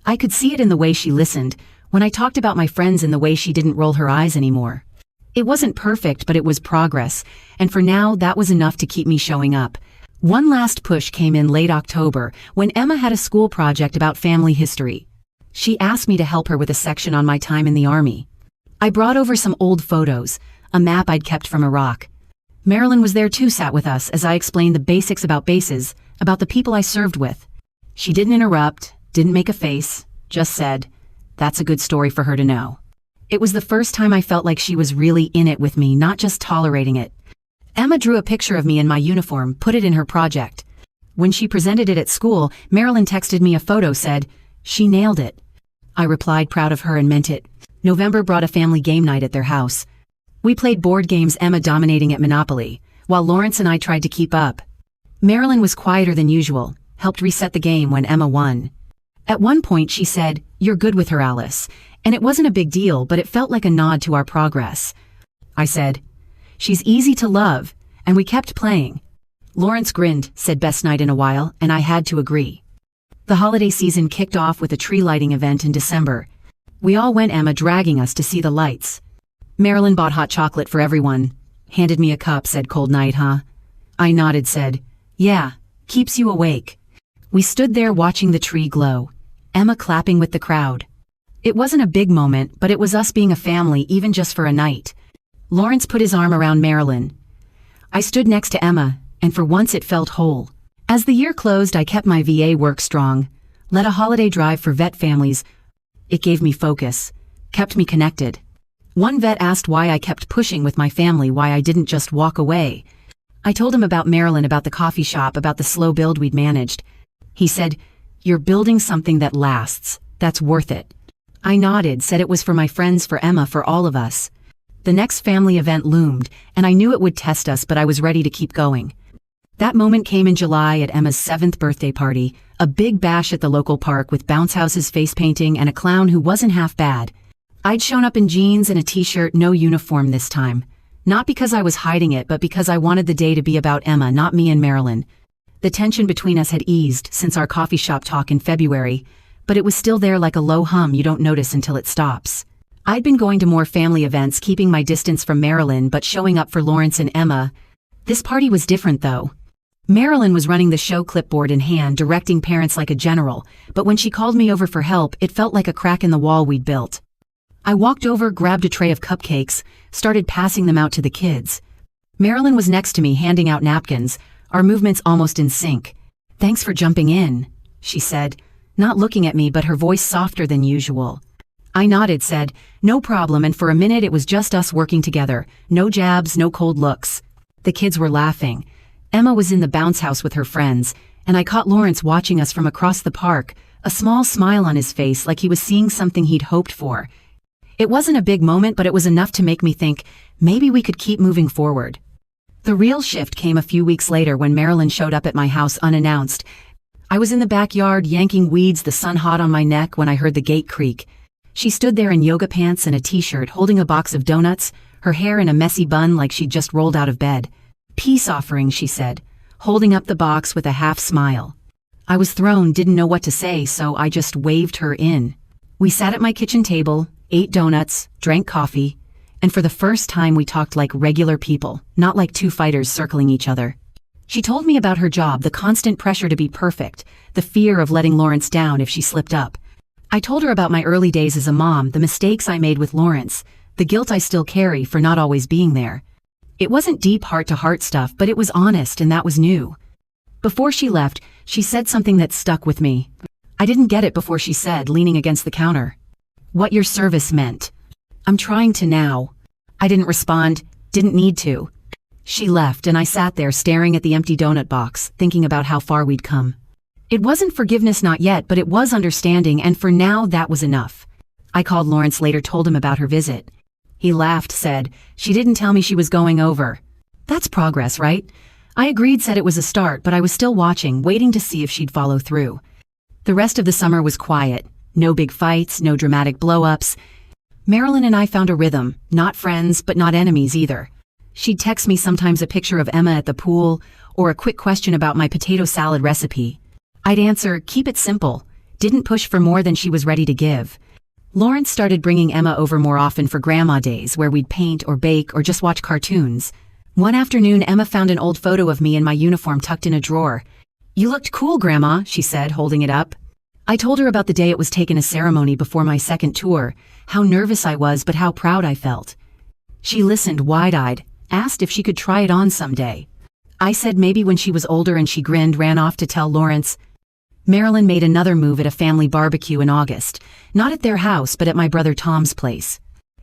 I could see it in the way she listened, when I talked about my friends, in the way she didn't roll her eyes anymore. It wasn't perfect, but it was progress, and for now, that was enough to keep me showing up. One last push came in late October, when Emma had a school project about family history. She asked me to help her with a section on my time in the Army. I brought over some old photos, a map I'd kept from Iraq. Marilyn was there too, sat with us as I explained the basics about bases, about the people I served with. She didn't interrupt, didn't make a face, just said, "That's a good story for her to know." It was the first time I felt like she was really in it with me, not just tolerating it. Emma drew a picture of me in my uniform, put it in her project. When she presented it at school, Marilyn texted me a photo, said, "She nailed it." I replied, proud of her, and meant it. November brought a family game night at their house. We played board games, Emma dominating at Monopoly, while Lawrence and I tried to keep up. Marilyn was quieter than usual, helped reset the game when Emma won. At one point she said, "You're good with her, Alice," and it wasn't a big deal, but it felt like a nod to our progress. I said, "She's easy to love," and we kept playing. Lawrence grinned, said best night in a while, and I had to agree. The holiday season kicked off with a tree lighting event in December. We all went, Emma dragging us to see the lights. Marilyn bought hot chocolate for everyone. Handed me a cup, said, "Cold night, huh?" I nodded, said, "Yeah, keeps you awake." We stood there watching the tree glow, Emma clapping with the crowd. It wasn't a big moment, but it was us being a family, even just for a night. Lawrence put his arm around Marilyn. I stood next to Emma, and for once it felt whole. As the year closed, I kept my VA work strong, led a holiday drive for vet families. It gave me focus, kept me connected. One vet asked why I kept pushing with my family, why I didn't just walk away. I told him about Marilyn, about the coffee shop, about the slow build we'd managed. He said, "You're building something that lasts. That's worth it." I nodded, said it was for my friends, for Emma, for all of us. The next family event loomed, and I knew it would test us, but I was ready to keep going. That moment came in July at Emma's 7th birthday party, a big bash at the local park with bounce houses, face painting, and a clown who wasn't half bad. I'd shown up in jeans and a t-shirt, no uniform this time. Not because I was hiding it, but because I wanted the day to be about Emma, not me and Marilyn. The tension between us had eased since our coffee shop talk in February, but it was still there like a low hum you don't notice until it stops. I'd been going to more family events, keeping my distance from Marilyn, but showing up for Lawrence and Emma. This party was different, though. Marilyn was running the show, clipboard in hand, directing parents like a general, but when she called me over for help, it felt like a crack in the wall we'd built. I walked over, grabbed a tray of cupcakes, started passing them out to the kids. Marilyn was next to me, handing out napkins, our movements almost in sync. "Thanks for jumping in," she said, not looking at me, but her voice softer than usual. I nodded, said, "No problem," and for a minute it was just us working together. No jabs, no cold looks. The kids were laughing. Emma was in the bounce house with her friends, and I caught Lawrence watching us from across the park, a small smile on his face like he was seeing something he'd hoped for. It wasn't a big moment, but it was enough to make me think, maybe we could keep moving forward. The real shift came a few weeks later when Marilyn showed up at my house unannounced. I was in the backyard yanking weeds, the sun hot on my neck, when I heard the gate creak. She stood there in yoga pants and a t-shirt, holding a box of donuts, her hair in a messy bun like she'd just rolled out of bed. "Peace offering," she said, holding up the box with a half smile. I was thrown, didn't know what to say, so I just waved her in. We sat at my kitchen table, ate donuts, drank coffee, and for the first time we talked like regular people, not like two fighters circling each other. She told me about her job, the constant pressure to be perfect, the fear of letting Lawrence down if she slipped up. I told her about my early days as a mom, the mistakes I made with Lawrence, the guilt I still carry for not always being there. It wasn't deep heart-to-heart stuff, but it was honest, and that was new. Before she left, she said something that stuck with me. I didn't get it before, she said, leaning against the counter. "What your service meant. I'm trying to now." I didn't respond, didn't need to. She left, and I sat there staring at the empty donut box, thinking about how far we'd come. It wasn't forgiveness, not yet, but it was understanding, and for now that was enough. I called Lawrence later, told him about her visit. He laughed, said, "She didn't tell me she was going over." That's progress, right? I agreed, said it was a start, but I was still watching, waiting to see if she'd follow through. The rest of the summer was quiet. No big fights, no dramatic blow-ups. Marilyn and I found a rhythm, not friends, but not enemies either. She'd text me sometimes a picture of Emma at the pool, or a quick question about my potato salad recipe. I'd answer, keep it simple. Didn't push for more than she was ready to give. Lawrence started bringing Emma over more often for grandma days, where we'd paint or bake or just watch cartoons. One afternoon, Emma found an old photo of me in my uniform tucked in a drawer. "You looked cool, Grandma," she said, holding it up. I told her about the day it was taken, a ceremony before my second tour, how nervous I was, but how proud I felt. She listened wide-eyed, asked if she could try it on someday. I said maybe when she was older, and she grinned, ran off to tell Lawrence. Marilyn made another move at a family barbecue in August, not at their house, but at my brother Tom's place.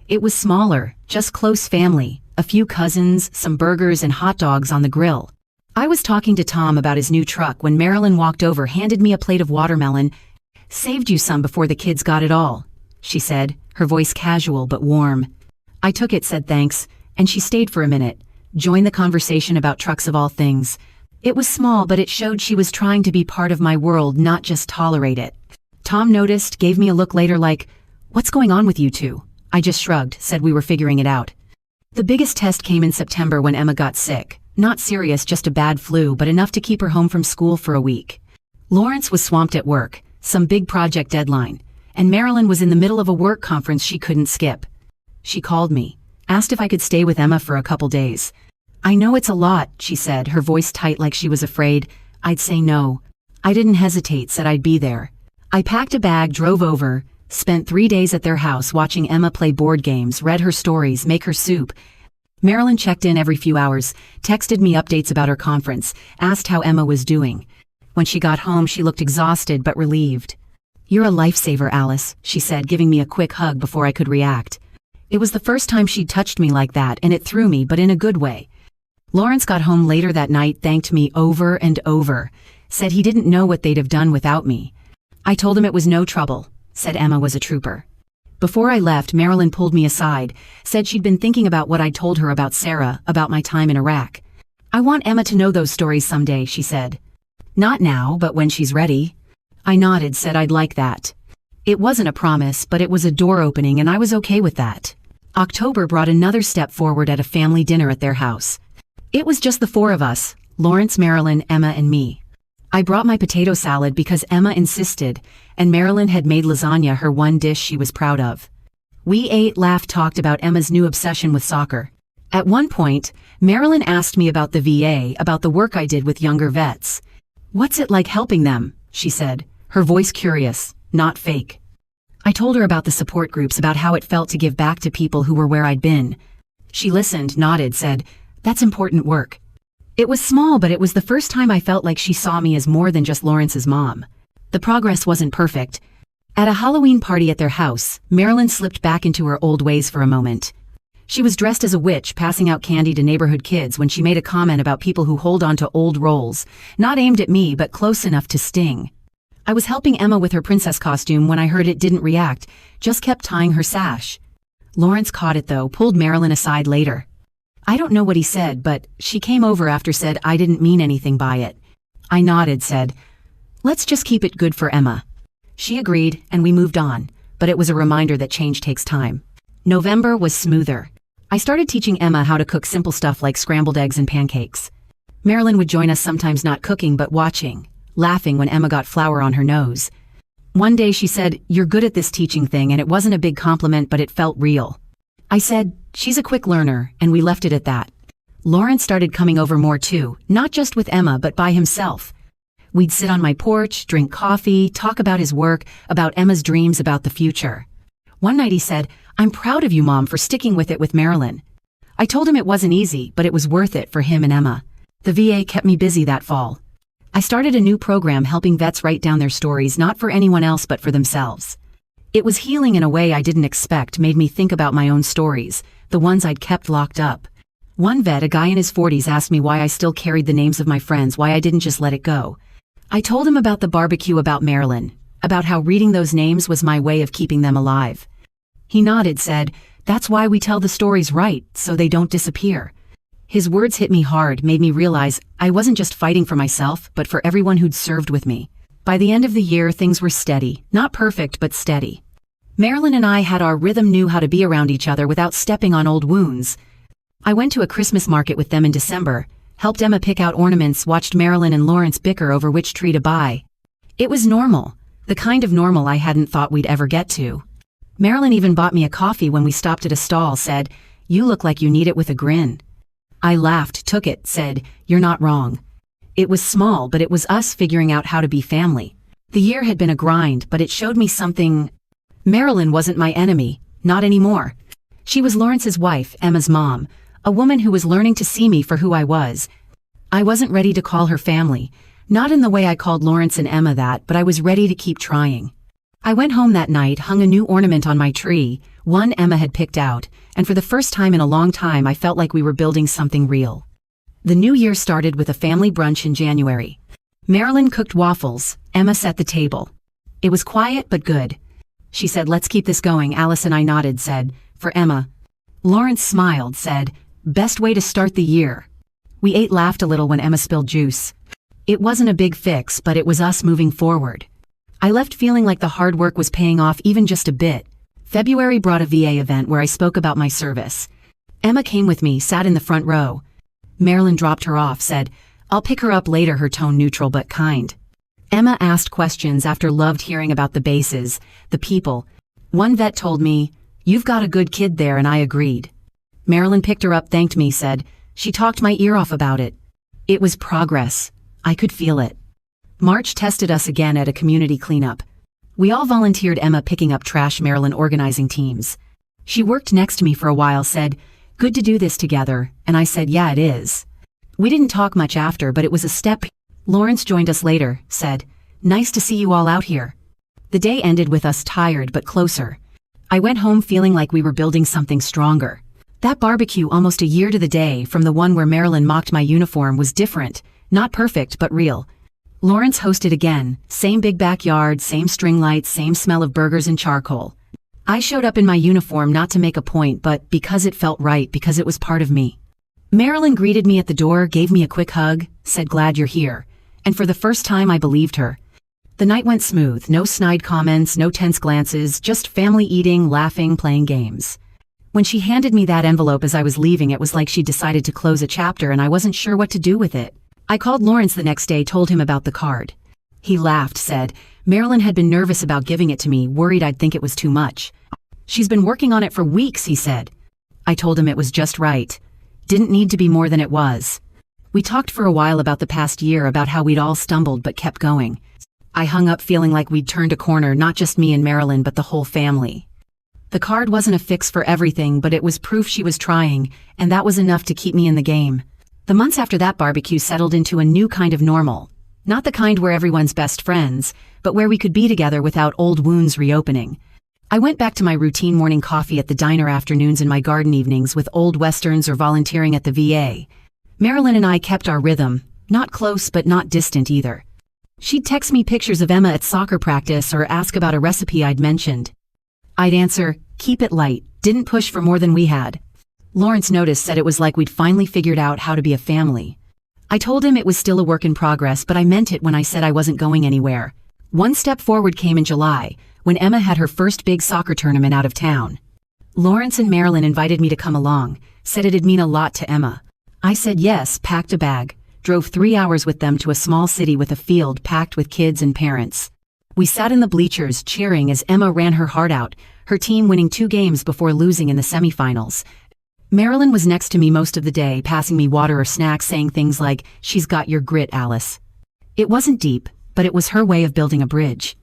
It was smaller, just close family, a few cousins, some burgers and hot dogs on the grill. I was talking to Tom about his new truck when Marilyn walked over, handed me a plate of watermelon. "Saved you some before the kids got it all," she said, her voice casual but warm. I took it, said thanks, and she stayed for a minute, joined the conversation about trucks of all things. It was small, but it showed she was trying to be part of my world, not just tolerate it. Tom noticed, gave me a look later like, "What's going on with you two?" I just shrugged, said we were figuring it out. The biggest test came in September when Emma got sick. Not serious, just a bad flu, but enough to keep her home from school for a week. Lawrence was swamped at work, some big project deadline, and Marilyn was in the middle of a work conference she couldn't skip. She called me, asked if I could stay with Emma for a couple days. "I know it's a lot," she said, her voice tight like she was afraid I'd say no. I didn't hesitate, said I'd be there. I packed a bag, drove over, spent 3 days at their house watching Emma play board games, read her stories, make her soup. Marilyn checked in every few hours, texted me updates about her conference, asked how Emma was doing. When she got home, she looked exhausted but relieved. "You're a lifesaver, Alice," she said, giving me a quick hug before I could react. It was the first time she'd touched me like that, and it threw me, but in a good way. Lawrence got home later that night, thanked me over and over, said he didn't know what they'd have done without me. I told him it was no trouble, said Emma was a trooper. Before I left, Marilyn pulled me aside, said she'd been thinking about what I'd told her about Sarah, about my time in Iraq. "I want Emma to know those stories someday," she said. "Not now, but when she's ready." I nodded, said I'd like that. It wasn't a promise, but it was a door opening, and I was okay with that. October brought another step forward at a family dinner at their house. It was just the four of us, Lawrence, Marilyn, Emma, and me. I brought my potato salad because Emma insisted, and Marilyn had made lasagna her one dish she was proud of. We ate, laughed, talked about Emma's new obsession with soccer. At one point, Marilyn asked me about the VA, about the work I did with younger vets. "What's it like helping them?" she said, her voice curious, not fake. I told her about the support groups, about how it felt to give back to people who were where I'd been. She listened, nodded, said, "That's important work." It was small, but it was the first time I felt like she saw me as more than just Lawrence's mom. The progress wasn't perfect. At a Halloween party at their house, Marilyn slipped back into her old ways for a moment. She was dressed as a witch, passing out candy to neighborhood kids when she made a comment about people who hold on to old roles, not aimed at me but close enough to sting. I was helping Emma with her princess costume when I heard it, didn't react, just kept tying her sash. Lawrence caught it though, pulled Marilyn aside later. I don't know what he said, but she came over after, said I didn't mean anything by it. I nodded, said, "Let's just keep it good for Emma." She agreed, and we moved on, but it was a reminder that change takes time. November was smoother. I started teaching Emma how to cook simple stuff like scrambled eggs and pancakes. Marilyn would join us, sometimes not cooking but watching, laughing when Emma got flour on her nose. One day she said, "You're good at this teaching thing," and it wasn't a big compliment, but it felt real. I said, "She's a quick learner," and we left it at that. Lawrence started coming over more too, not just with Emma but by himself. We'd sit on my porch, drink coffee, talk about his work, about Emma's dreams, about the future. One night he said, "I'm proud of you, Mom, for sticking with it with Marilyn." I told him it wasn't easy, but it was worth it for him and Emma. The VA kept me busy that fall. I started a new program helping vets write down their stories, not for anyone else but for themselves. It was healing in a way I didn't expect, made me think about my own stories, the ones I'd kept locked up. One vet, a guy in his 40s, asked me why I still carried the names of my friends, why I didn't just let it go. I told him about the barbecue, about Marilyn, about how reading those names was my way of keeping them alive. He nodded, said, "That's why we tell the stories, right, so they don't disappear." His words hit me hard, made me realize I wasn't just fighting for myself, but for everyone who'd served with me. By the end of the year, things were steady, not perfect, but steady. Marilyn and I had our rhythm, knew how to be around each other without stepping on old wounds. I went to a Christmas market with them in December, helped Emma pick out ornaments, watched Marilyn and Lawrence bicker over which tree to buy. It was normal, the kind of normal I hadn't thought we'd ever get to. Marilyn even bought me a coffee when we stopped at a stall, said, "You look like you need it," with a grin. I laughed, took it, said, "You're not wrong." It was small, but it was us figuring out how to be family. The year had been a grind, but it showed me something. Marilyn wasn't my enemy, not anymore. She was Lawrence's wife, Emma's mom, a woman who was learning to see me for who I was. I wasn't ready to call her family, not in the way I called Lawrence and Emma that, but I was ready to keep trying. I went home that night, hung a new ornament on my tree, one Emma had picked out, and for the first time in a long time I felt like we were building something real. The new year started with a family brunch in January. Marilyn cooked waffles, Emma set the table. It was quiet but good. She said, "Let's keep this going." Alice and I nodded, said, "For Emma." Lawrence smiled, said, Best way to start the year. We laughed a little when Emma spilled juice. It wasn't a big fix, but it was us moving forward. I left feeling like the hard work was paying off even just a bit. February brought a VA event where I spoke about my service. Emma came with me, sat in the front row. Marilyn dropped her off, said, "I'll pick her up later," her tone neutral but kind. Emma asked questions after loved hearing about the bases, the people. One vet told me, "You've got a good kid there," and I agreed. Marilyn picked her up, thanked me, said, "She talked my ear off about it." It was progress. I could feel it. March tested us again at a community cleanup. We all volunteered, Emma picking up trash, Marilyn organizing teams. She worked next to me for a while, said, "Good to do this together," and I said, "Yeah, it is." We didn't talk much after, but it was a step. Lawrence joined us later, said, "Nice to see you all out here." The day ended with us tired but closer. I went home feeling like we were building something stronger. That barbecue, almost a year to the day from the one where Marilyn mocked my uniform, was different, not perfect but real. Lawrence hosted again, same big backyard, same string lights, same smell of burgers and charcoal. I showed up in my uniform not to make a point, but because it felt right, because it was part of me. Marilyn greeted me at the door, gave me a quick hug, said, "Glad you're here." And for the first time I believed her. The night went smooth, no snide comments, no tense glances, just family eating, laughing, playing games. When she handed me that envelope as I was leaving, it was like she decided to close a chapter and I wasn't sure what to do with it. I called Lawrence the next day, told him about the card. He laughed, said, Marilyn had been nervous about giving it to me, worried I'd think it was too much. "She's been working on it for weeks," he said. I told him it was just right. Didn't need to be more than it was. We talked for a while about the past year, about how we'd all stumbled but kept going. I hung up feeling like we'd turned a corner, not just me and Marilyn, but the whole family. The card wasn't a fix for everything, but it was proof she was trying, and that was enough to keep me in the game. The months after that barbecue settled into a new kind of normal. Not the kind where everyone's best friends, but where we could be together without old wounds reopening. I went back to my routine morning coffee at the diner, afternoons in my garden, evenings with old westerns or volunteering at the VA. Marilyn and I kept our rhythm, not close but not distant either. She'd text me pictures of Emma at soccer practice or ask about a recipe I'd mentioned. I'd answer, "Keep it light," didn't push for more than we had. Lawrence noticed, said it was like we'd finally figured out how to be a family. I told him it was still a work in progress, but I meant it when I said I wasn't going anywhere. One step forward came in July, when Emma had her first big soccer tournament out of town. Lawrence and Marilyn invited me to come along, said it'd mean a lot to Emma. I said yes, packed a bag, drove 3 hours with them to a small city with a field packed with kids and parents. We sat in the bleachers cheering as Emma ran her heart out, her team winning 2 games before losing in the semifinals. Marilyn was next to me most of the day, passing me water or snacks, saying things like, "She's got your grit, Alice." It wasn't deep, but it was her way of building a bridge.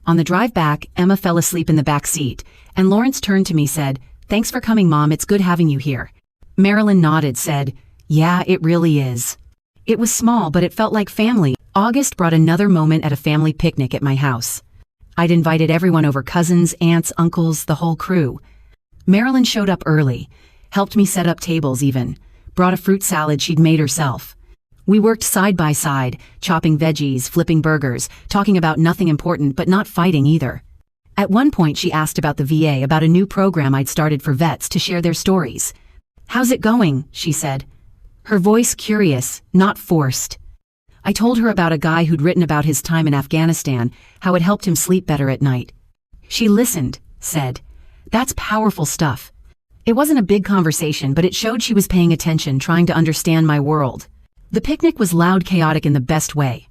On the drive back, Emma fell asleep in the back seat, and Lawrence turned to me, said, "Thanks for coming, Mom, it's good having you here." Marilyn nodded, said, "Yeah, it really is." It was small, but it felt like family. August brought another moment at a family picnic at my house. I'd invited everyone over, cousins, aunts, uncles, the whole crew. Marilyn showed up early, helped me set up tables even, brought a fruit salad she'd made herself. We worked side by side, chopping veggies, flipping burgers, talking about nothing important but not fighting either. At one point she asked about the VA, about a new program I'd started for vets to share their stories. "How's it going?" she said. Her voice curious, not forced. I told her about a guy who'd written about his time in Afghanistan, how it helped him sleep better at night. She listened, said, "That's powerful stuff." It wasn't a big conversation, but it showed she was paying attention, trying to understand my world. The picnic was loud, chaotic in the best way.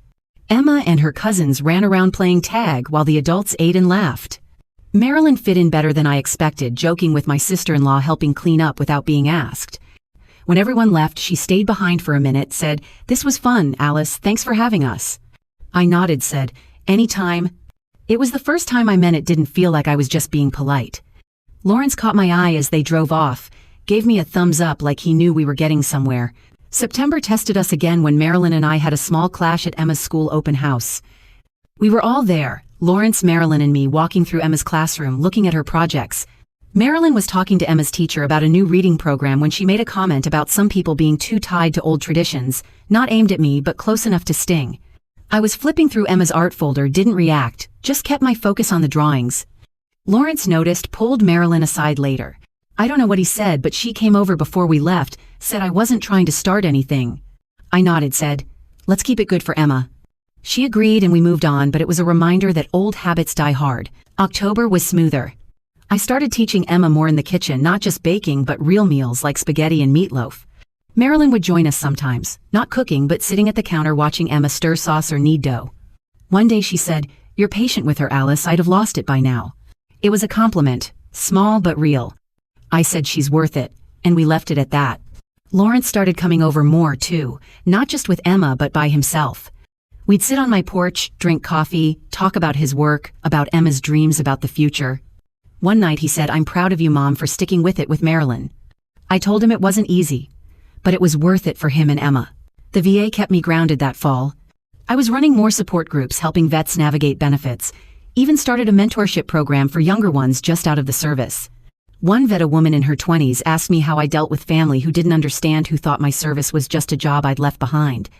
Emma and her cousins ran around playing tag while the adults ate and laughed. Marilyn fit in better than I expected, joking with my sister-in-law, helping clean up without being asked. When everyone left, she stayed behind for a minute, said, "This was fun, Alice, thanks for having us." I nodded, said, "Anytime." It was the first time I meant it, didn't feel like I was just being polite. Lawrence caught my eye as they drove off, gave me a thumbs up like he knew we were getting somewhere. September tested us again when Marilyn and I had a small clash at Emma's school open house. We were all there, Lawrence, Marilyn, and me, walking through Emma's classroom, looking at her projects. Marilyn was talking to Emma's teacher about a new reading program when she made a comment about some people being too tied to old traditions, not aimed at me but close enough to sting. I was flipping through Emma's art folder, didn't react, just kept my focus on the drawings. Lawrence noticed, pulled Marilyn aside later. I don't know what he said, but she came over before we left, said I wasn't trying to start anything. I nodded, said, "Let's keep it good for Emma." She agreed and we moved on, but it was a reminder that old habits die hard. October was smoother. I started teaching Emma more in the kitchen, not just baking but real meals like spaghetti and meatloaf. Marilyn would join us sometimes, not cooking but sitting at the counter watching Emma stir sauce or knead dough. One day she said, "You're patient with her, Alice, I'd have lost it by now." It was a compliment, small but real. I said she's worth it, and we left it at that. Lawrence started coming over more too, not just with Emma but by himself. We'd sit on my porch, drink coffee, talk about his work, about Emma's dreams about the future. One night he said, "I'm proud of you, Mom, for sticking with it with Marilyn." I told him it wasn't easy, but it was worth it for him and Emma. The VA kept me grounded that fall. I was running more support groups, helping vets navigate benefits, even started a mentorship program for younger ones just out of the service. One vet, a woman in her 20s, asked me how I dealt with family who didn't understand, who thought my service was just a job I'd left behind.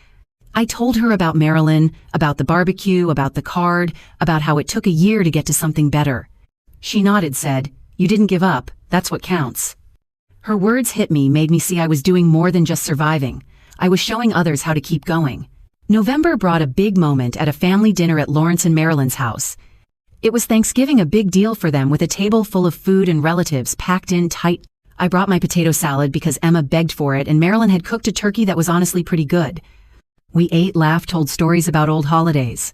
I told her about Marilyn, about the barbecue, about the card, about how it took a year to get to something better. She nodded, said, "You didn't give up, that's what counts." Her words hit me, made me see I was doing more than just surviving. I was showing others how to keep going. November brought a big moment at a family dinner at Lawrence and Marilyn's house. It was Thanksgiving, a big deal for them, with a table full of food and relatives packed in tight. I brought my potato salad because Emma begged for it, and Marilyn had cooked a turkey that was honestly pretty good. We ate, laughed, told stories about old holidays.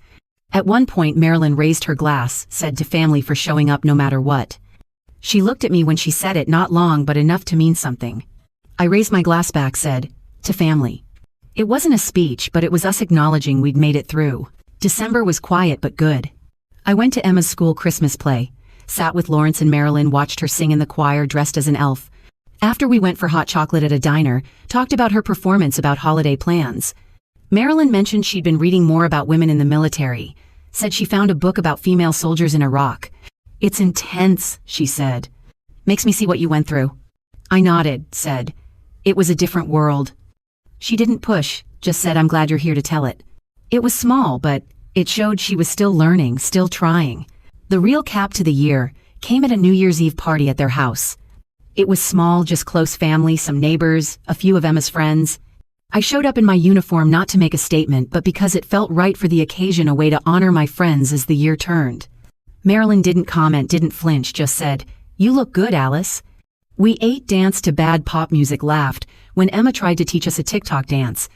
At one point, Marilyn raised her glass, said to family for showing up no matter what. She looked at me when she said it, not long but enough to mean something. I raised my glass back, said, "To family." It wasn't a speech, but it was us acknowledging we'd made it through. December was quiet but good. I went to Emma's school Christmas play, sat with Lawrence and Marilyn, watched her sing in the choir dressed as an elf. After, we went for hot chocolate at a diner, talked about her performance, about holiday plans. Marilyn mentioned she'd been reading more about women in the military, said she found a book about female soldiers in Iraq. "It's intense," she said. "Makes me see what you went through." I nodded, said, "It was a different world." She didn't push, just said, "I'm glad you're here to tell it." It was small, but it showed she was still learning, still trying. The real cap to the year came at a New Year's Eve party at their house. It was small, just close family, some neighbors, a few of Emma's friends. I showed up in my uniform not to make a statement, but because it felt right for the occasion, a way to honor my friends as the year turned. Marilyn didn't comment, didn't flinch, just said, "You look good, Alice." We ate, danced to bad pop music, laughed when Emma tried to teach us a TikTok dance.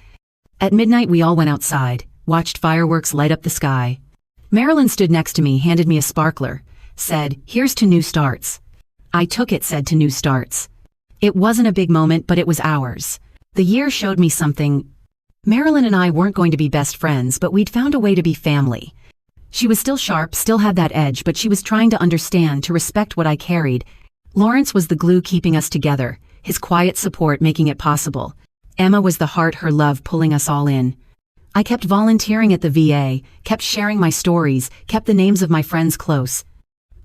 At midnight, we all went outside, watched fireworks light up the sky. Marilyn stood next to me, handed me a sparkler, said, "Here's to new starts." I took it, said, "To new starts." It wasn't a big moment, but it was ours. The year showed me something. Marilyn and I weren't going to be best friends, but we'd found a way to be family. She was still sharp, still had that edge, but she was trying to understand, to respect what I carried. Lawrence was the glue keeping us together, his quiet support making it possible. Emma was the heart, her love pulling us all in. I kept volunteering at the VA, kept sharing my stories, kept the names of my friends close.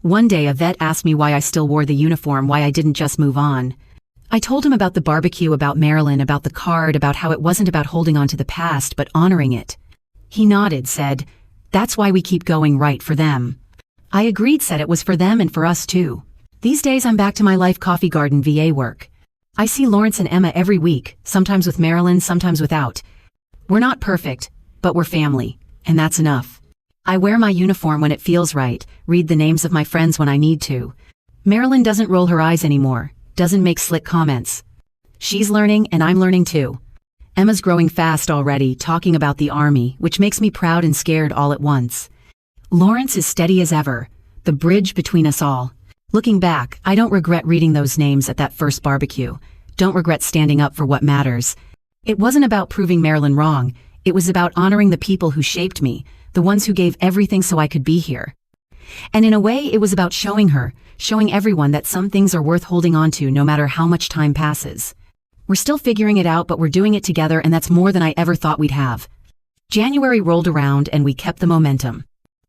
One day a vet asked me why I still wore the uniform, why I didn't just move on. I told him about the barbecue, about Marilyn, about the card, about how it wasn't about holding on to the past, but honoring it. He nodded, said, "That's why we keep going, right, for them." I agreed, said it was for them and for us too. These days I'm back to my life coffee garden VA work. I see Lawrence and Emma every week, sometimes with Marilyn, sometimes without. We're not perfect, but we're family, and that's enough. I wear my uniform when it feels right, read the names of my friends when I need to. Marilyn doesn't roll her eyes anymore, doesn't make slick comments. She's learning, and I'm learning too. Emma's growing fast already, talking about the Army, which makes me proud and scared all at once. Lawrence is steady as ever, the bridge between us all. Looking back, I don't regret reading those names at that first barbecue. Don't regret standing up for what matters. It wasn't about proving Marilyn wrong. It was about honoring the people who shaped me, the ones who gave everything so I could be here. And in a way, it was about showing her, showing everyone that some things are worth holding on to no matter how much time passes. We're still figuring it out, but we're doing it together, and that's more than I ever thought we'd have. January rolled around, and we kept the momentum.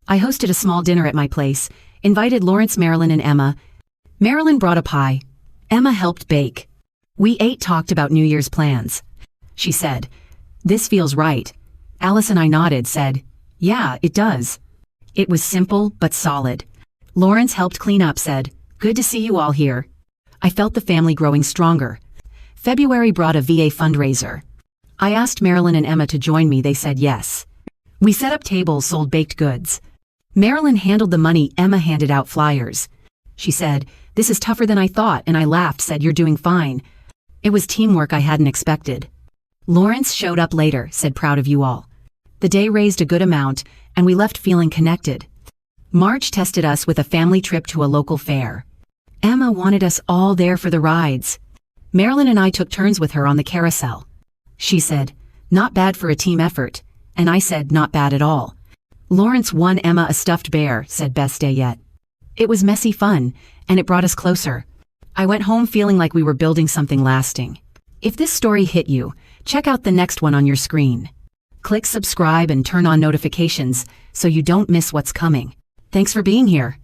I hosted a small dinner at my place, invited Lawrence, Marilyn, and Emma. Marilyn brought a pie. Emma helped bake. We ate, talked about New Year's plans. She said, "This feels right." Alice and I nodded, said, "Yeah, it does." It was simple but solid. Lawrence helped clean up, said, "Good to see you all here." I felt the family growing stronger. February brought a VA fundraiser. I asked Marilyn and Emma to join me, they said yes. We set up tables, sold baked goods. Marilyn handled the money, Emma handed out flyers. She said, "This is tougher than I thought," and I laughed, said, "You're doing fine." It was teamwork I hadn't expected. Lawrence showed up later, said, "Proud of you all." The day raised a good amount, and we left feeling connected. March tested us with a family trip to a local fair. Emma wanted us all there for the rides. Marilyn and I took turns with her on the carousel. She said, "Not bad for a team effort," and I said, "Not bad at all." Lawrence won Emma a stuffed bear, said, "Best day yet." It was messy fun, and it brought us closer. I went home feeling like we were building something lasting. If this story hit you, check out the next one on your screen. Click subscribe and turn on notifications so you don't miss what's coming. Thanks for being here.